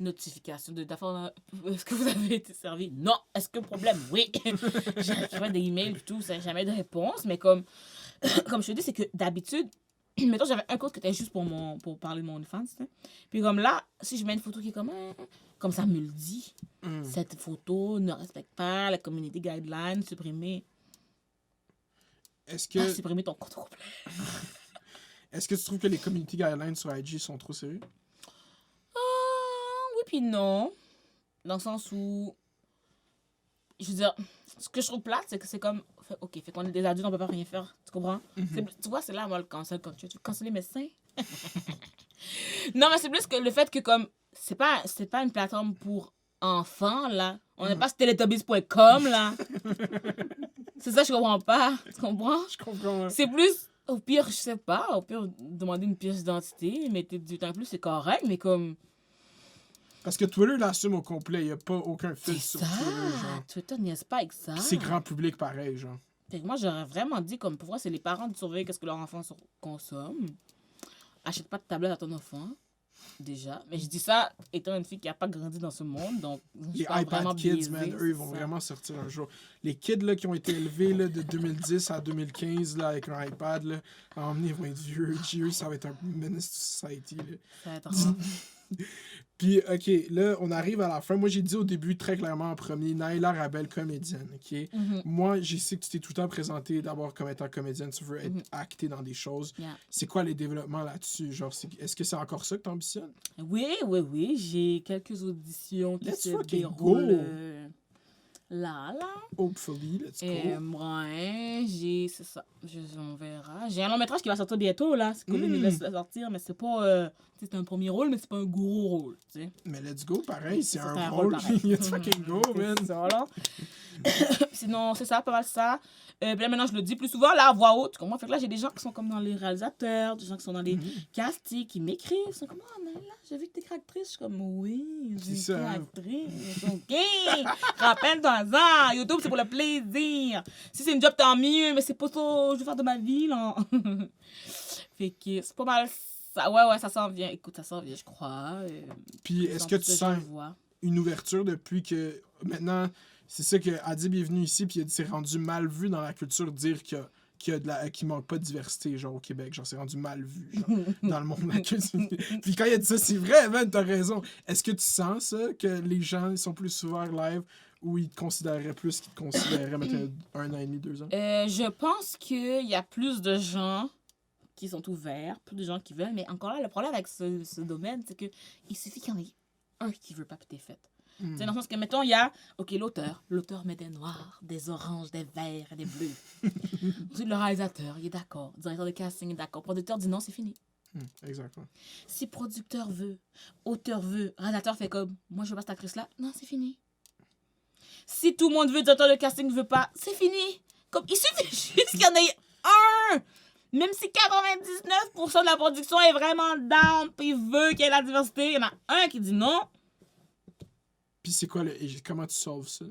notifications de d'affaires. Est-ce que vous avez été servi? Non. Est-ce que problème? Oui. J'écrivais des emails et tout, ça n'a jamais de réponse, mais comme je te dis, c'est que d'habitude, mettons, j'avais un compte qui était juste pour parler de mon OnlyFans, tu sais. Puis comme là, si je mets une photo qui est comme ça me le dit, cette photo ne respecte pas la community guidelines, supprimer Est-ce que, supprimer ton compte complet. est-ce que tu trouves que les community guidelines sur IG sont trop sérieux? Oui puis non. Dans le sens où, je veux dire, ce que je trouve plate, c'est que c'est comme, OK, fait qu'on est des adultes, on peut pas rien faire, tu comprends? Tu vois, c'est là, moi, le cancel quand tu veux canceller mes seins. Non, mais c'est plus que le fait que, comme, c'est pas une plateforme pour enfants, là. On n'est pas sur teletubbies.com, là. C'est ça, je comprends pas. Tu comprends? Je comprends. Ouais. C'est plus, au pire, je sais pas, au pire, demander une pièce d'identité, mettez du temps en plus, c'est correct, mais comme... Parce que Twitter l'assume au complet. Il n'y a pas aucun C'est filtre sur ça! Twitter, genre. Twitter niaise pas avec ça. Puis c'est grand public pareil, genre. Fait que moi, j'aurais vraiment dit, comme, pour moi, c'est les parents de surveiller qu'est-ce que leurs enfants consomment. Achète pas de tablette à ton enfant, déjà. Mais je dis ça étant une fille qui a pas grandi dans ce monde, donc... je suis Les pas vraiment iPad Kids, biaisée, man, eux, ils c'est vont ça. vraiment sortir un jour. Les kids là, qui ont été élevés là, de 2010 à 2015 là, avec un iPad, là, à emmener, ils vont être vieux. Ça va être un menace to society. Là. Ça va être rare. Puis, OK, là, on arrive à la fin. Moi, j'ai dit au début, très clairement, en premier, Naila Rabel, comédienne, OK? Moi, je sais que tu t'es tout le temps présenté d'abord comme étant comédienne. Tu veux être actée dans des choses. Yeah. C'est quoi les développements là-dessus? Genre, est-ce que c'est encore ça que tu ambitionnes? Oui. J'ai quelques auditions qui Let's se fucking déroulent go. là. Hopefully, let's go. Ouais, c'est ça. On verra. J'ai un long métrage qui va sortir bientôt, là. C'est COVID il laisse sortir, mais c'est pas... c'est un premier rôle, mais c'est pas un gros rôle, tu sais. Mais let's go, pareil, c'est Ça, un rôle. pareil. Let's fucking go, man. C'est ça, là. Sinon, c'est ça, pas mal ça. Puis là, maintenant, je le dis plus souvent, là, à voix haute. Tu comprends? Fait que là, j'ai des gens qui sont comme dans les réalisateurs, des gens qui sont dans les castings, qui m'écrivent. Ils sont comme, ah, mais là, j'ai vu que t'es actrice. Je suis comme, oui, C'est j'ai ça, été hein. actrice. OK. Rappelle-toi ça. YouTube, c'est pour le plaisir. Si c'est une job, tant mieux, mais c'est pas ça que je veux faire de ma vie, là. Fait que c'est pas mal ça. Ouais, ça s'en vient. Écoute, ça s'en vient, je crois. Puis, est-ce que tu sens une ouverture depuis que maintenant, c'est ça que Adib est venu ici, puis il a dit c'est rendu mal vu dans la culture de dire qu'il manque pas de diversité, genre au Québec. Genre, c'est rendu mal vu, genre, dans le monde de la culture. Puis quand il a dit ça, c'est vrai, man, t'as raison. Est-ce que tu sens ça, que les gens ils sont plus ouverts live ou ils te considéraient plus qu'ils te considéraient, maintenant, 1 an et demi, 2 ans? Je pense qu'il y a plus de gens qui sont ouverts, plus de gens qui veulent, mais encore là, le problème avec ce domaine, c'est que il suffit qu'il y en ait un qui veut pas, puis t'es faite. C'est dans le sens que, mettons, il y a, OK, l'auteur met des noirs, des oranges, des verts et des bleus. Ensuite, le réalisateur, il est d'accord. Le directeur de casting est d'accord. Le producteur dit non, c'est fini. Exactement. Si producteur veut, auteur veut, réalisateur fait comme, moi, je veux pas cette actrice-là, non, c'est fini. Si tout le monde veut, directeur de casting ne veut pas, c'est fini. Comme, il suffit juste qu'il y en ait un. Même si 99% de la production est vraiment down, puis veut qu'il y ait la diversité, il y en a un qui dit non. Puis c'est quoi, comment tu sauves ça?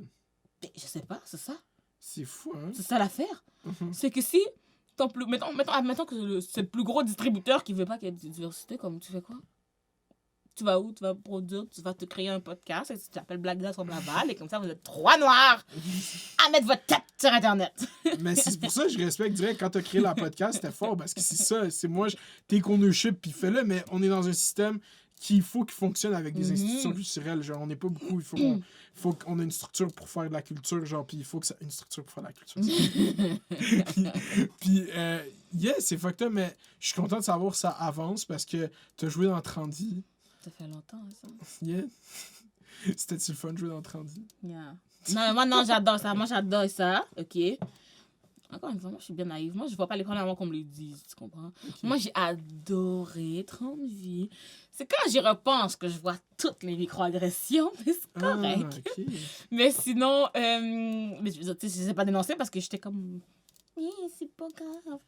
Mais je sais pas, c'est ça. C'est fou, hein? C'est ça l'affaire. C'est que si, admettons que c'est le plus gros distributeur qui veut pas qu'il y ait de diversité, comme tu fais quoi? tu vas où? Tu vas produire, tu vas te créer un podcast, et tu t'appelles Black Girls from Laval, et comme ça, vous êtes 3 noirs à mettre votre tête sur Internet. Mais c'est pour ça que je respecte direct quand t'as créé la podcast, c'était fort, parce que c'est ça, c'est moi, take ownership, puis fais-le, mais on est dans un système qu'il faut qu'il fonctionne avec des institutions culturelles, genre, on n'est pas beaucoup, il faut qu'on ait une structure pour faire de la culture, genre, puis il faut que ça une structure pour faire de la culture. puis yeah, c'est fucked up, mais je suis content de savoir que ça avance, parce que t'as joué dans Trendy. Ça fait longtemps, ça. Yeah. C'était-tu le fun de jouer dans Trendy? Yeah. Non, moi, non, j'adore ça. Moi, j'adore ça. OK. Encore une fois, moi, je suis bien naïve. Moi, je vois pas les problèmes avant qu'on me le dise, tu comprends? Okay. Moi, j'ai adoré Trendy. C'est quand j'y repense que je vois toutes les microagressions, mais c'est correct. Okay. Mais sinon, mais, tu sais, je sais pas dénoncer parce que j'étais comme... Oui, c'est pas grave.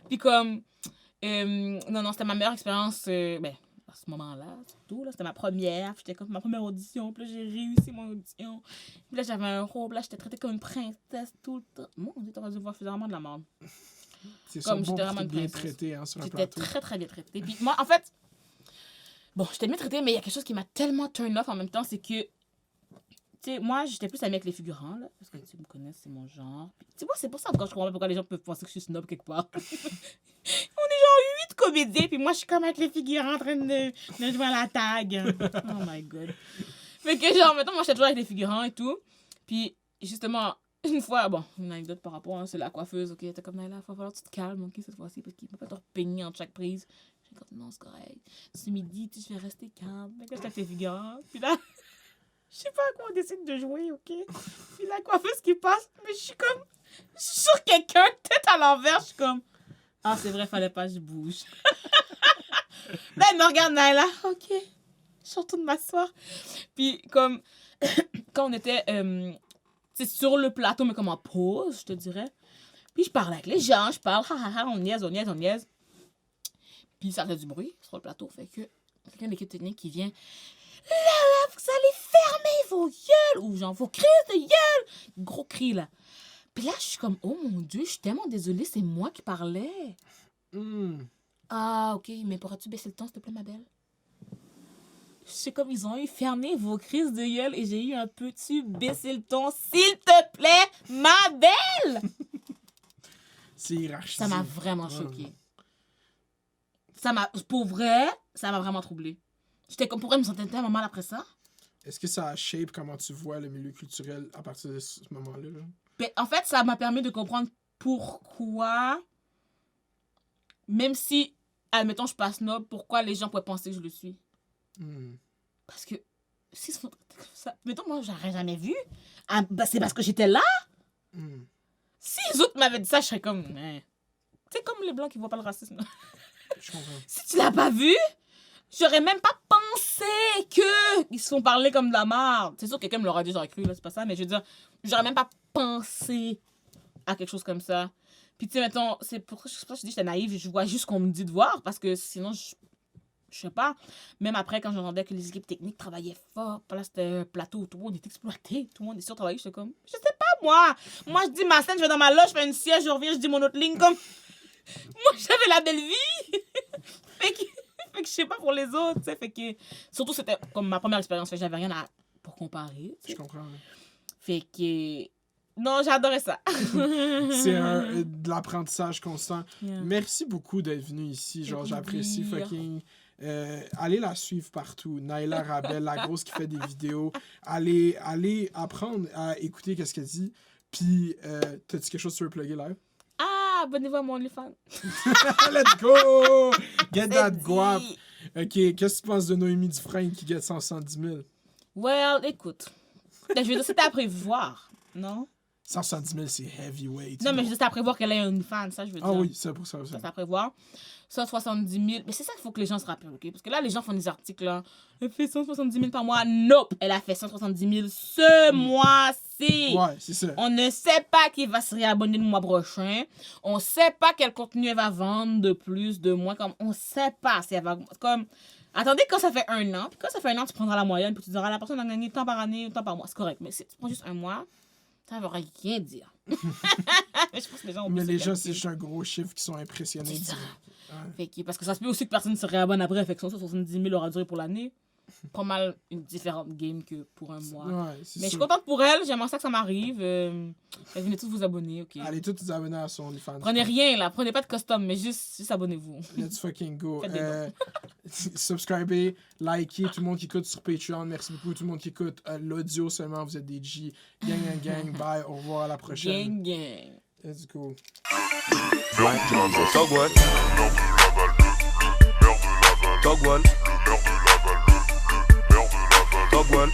Puis comme... non, c'était ma meilleure expérience... à ce moment-là, surtout, là, c'était ma première. J'étais comme ma première audition. Puis là, j'ai réussi mon audition. Puis là, j'avais un rôle. Là, j'étais traitée comme une princesse tout le temps. Mon Dieu, t'aurais dû voir, je faisais vraiment de la merde. C'est comme j'étais vraiment bien traitée sur un plateau. J'étais très, très bien traitée. Puis moi, en fait, bon, j'étais bien traitée, mais il y a quelque chose qui m'a tellement turn off en même temps, c'est que, tu sais, moi, j'étais plus amie avec les figurants, là, parce que tu me connais, c'est mon genre. Puis, tu vois, c'est pour ça que je comprends pas pourquoi les gens peuvent penser que je suis snob quelque part. On est genre 8 comédiens, puis moi, je suis comme avec les figurants en train de jouer à la tag. Oh my God. Fait que, genre, mettons, moi, j'étais toujours avec les figurants et tout. Puis, justement, une fois, bon, une anecdote par rapport, hein, c'est la coiffeuse, ok, t'es comme, là, il va falloir que tu te calmes, ok, cette fois-ci, parce qu'il ne peut pas te repeigner entre chaque prise. J'ai comme, non, c'est correct. C'est midi, tu je vais rester calme. Fait que là, j'étais avec les figurants. Puis là, je sais pas à quoi on décide de jouer, ok? Puis la coiffeuse qui passe, mais je suis comme, je suis sur quelqu'un, tête à l'envers, je suis comme, ah, c'est vrai, fallait pas que je bouge. Là, elle me regarde, Naila, ok, je retourne m'asseoir. Puis comme, quand on était, c'est sur le plateau, mais comme en pause, je te dirais. Puis je parle avec les gens, on niaise. Puis ça fait du bruit sur le plateau, fait que quelqu'un de l'équipe technique qui vient, là, vous allez fermer vos gueules, ou genre vos crises de gueule, gros cri là. Puis là, je suis comme, oh mon Dieu, je suis tellement désolée, c'est moi qui parlais. Ah, ok, mais pourrais-tu baisser le ton, s'il te plaît, ma belle? Je sais comme, ils ont eu fermé vos crises de gueule et j'ai eu un petit baisser le ton, s'il te plaît, ma belle! C'est hiérarchisé. Ça m'a vraiment choquée. Pour vrai, ça m'a vraiment troublée. J'étais comme, pourquoi je me sentais tellement mal après ça? Est-ce que ça a shape comment tu vois le milieu culturel à partir de ce moment-là? Là? Ben, en fait, ça m'a permis de comprendre pourquoi, même si, admettons, je passe snob, pourquoi les gens pourraient penser que je le suis. Parce que, si ça, mettons, moi, j'aurais jamais vu. Ah, ben, c'est parce que j'étais là. Si les autres m'avaient dit ça, je serais comme, c'est comme les Blancs qui voient pas le racisme. Je comprends. Si tu l'as pas vu, j'aurais même pas pensé qu'ils se font parler comme de la merde. C'est sûr que quelqu'un me l'aurait dit, j'aurais cru, là, c'est pas ça, mais je veux dire, j'aurais même pas pensé à quelque chose comme ça. Puis, tu sais, mettons, c'est pour ça que je dis que j'étais naïve, je vois juste ce qu'on me dit de voir, parce que sinon, je sais pas. Même après, quand j'entendais que les équipes techniques travaillaient fort, là, c'était un plateau où tout le monde est exploité, tout le monde est surtravaillé, j'étais comme, je sais pas, moi. Moi, je dis ma scène, je vais dans ma loge, je fais une siège, je reviens, je dis mon autre ligne, comme, moi, j'avais la belle vie. fait que je sais pas pour les autres, tu sais, fait que, surtout, c'était comme ma première expérience, fait que j'avais rien pour comparer. Je comprends. Fait que, non, j'adorais ça. C'est de l'apprentissage constant. Yeah. Merci beaucoup d'être venu ici, genre, j'apprécie fucking... allez la suivre partout. Naila Rabel, la grosse qui fait des vidéos. Allez apprendre à écouter qu'est-ce qu'elle dit. Puis, t'as-tu quelque chose que tu veux plugger live? Ah, abonnez-vous à mon OnlyFans. Let's go! Get that guap. OK, qu'est-ce que tu penses de Noémie Dufresne qui get 170 000? Well, écoute. Je veux dire, c'était à prévoir, non? 170 000, c'est heavyweight. Non, mais je veux dire, c'était à prévoir qu'elle ait un OnlyFans, ça, je veux dire. Ah oui, c'est pour ça. C'est à prévoir. 170 000. Mais c'est ça qu'il faut que les gens se rappellent, OK? Parce que là, les gens font des articles, là. Elle fait 170 000 par mois. Nope! Elle a fait 170 000 ce mois-ci. Ouais, c'est ça. On ne sait pas qui va se réabonner le mois prochain. On ne sait pas quel contenu elle va vendre de plus, de moins. Comme, on ne sait pas si elle va... Comme, attendez, quand ça fait 1 an, puis quand ça fait 1 an, tu prendras la moyenne, puis tu diras, la personne a gagné tant par année, tant par mois. C'est correct. Mais si tu prends juste 1 mois, ça ne veut rien dire. Mais je pense que les gens ont Mais les gens, c'est juste un gros chiffre qui sont impressionnés. Fait que, parce que ça se peut aussi que personne se réabonne après. Fait que 170 000 aura duré pour l'année. Pas mal une différente game que pour un mois. Ouais, Mais je suis contente pour elle. J'aimerais ça que ça m'arrive. Venez tous vous abonner, ok? Allez tous vous abonner à son OnlyFans. Prenez rien, là. Prenez pas de custom, mais juste abonnez-vous. Let's fucking go. Faites des Subscribez, likez, tout le monde qui écoute sur Patreon. Merci beaucoup. Tout le monde qui écoute l'audio seulement. Vous êtes des G. Gang, gang, gang. Bye. Au revoir à la prochaine. Gang, gang. Let's go. Dog One. Dog One. Dog One.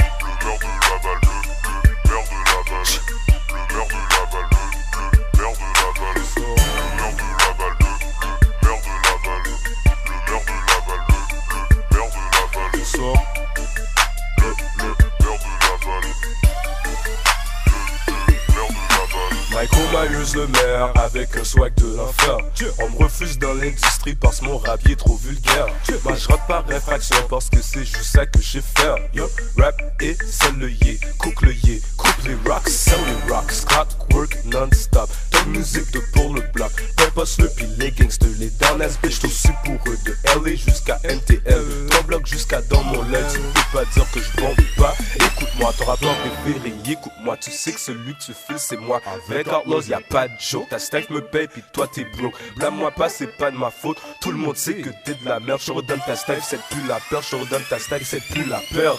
Michael Myers le maire avec un swag de l'enfer. On me refuse dans l'industrie parce que mon rap y est trop vulgaire. Moi je rappe par réfraction parce que c'est juste ça que je sais faire. Yo, rap et sell le yé, cook le yé, coupe les rocks, sell les rocks, clockwork non-stop. Ton musique de pour le bloc, Purpose le puis les gangsters, les down ass bitch, aussi pour eux de LA jusqu'à NTL. 3 blocs jusqu'à dans mon lait, tu peux pas dire que je bombe pas. Écoute-moi, ton rapport préféré, écoute-moi, tu sais que celui que tu files c'est moi. Avec Outlaws, y'a pas de joke, ta stack me paye pis toi t'es broke. Blâme-moi pas, c'est pas de ma faute, tout le monde sait que t'es de la merde. Je redonne ta stack, c'est plus la peur, je redonne ta stack, c'est plus la peur.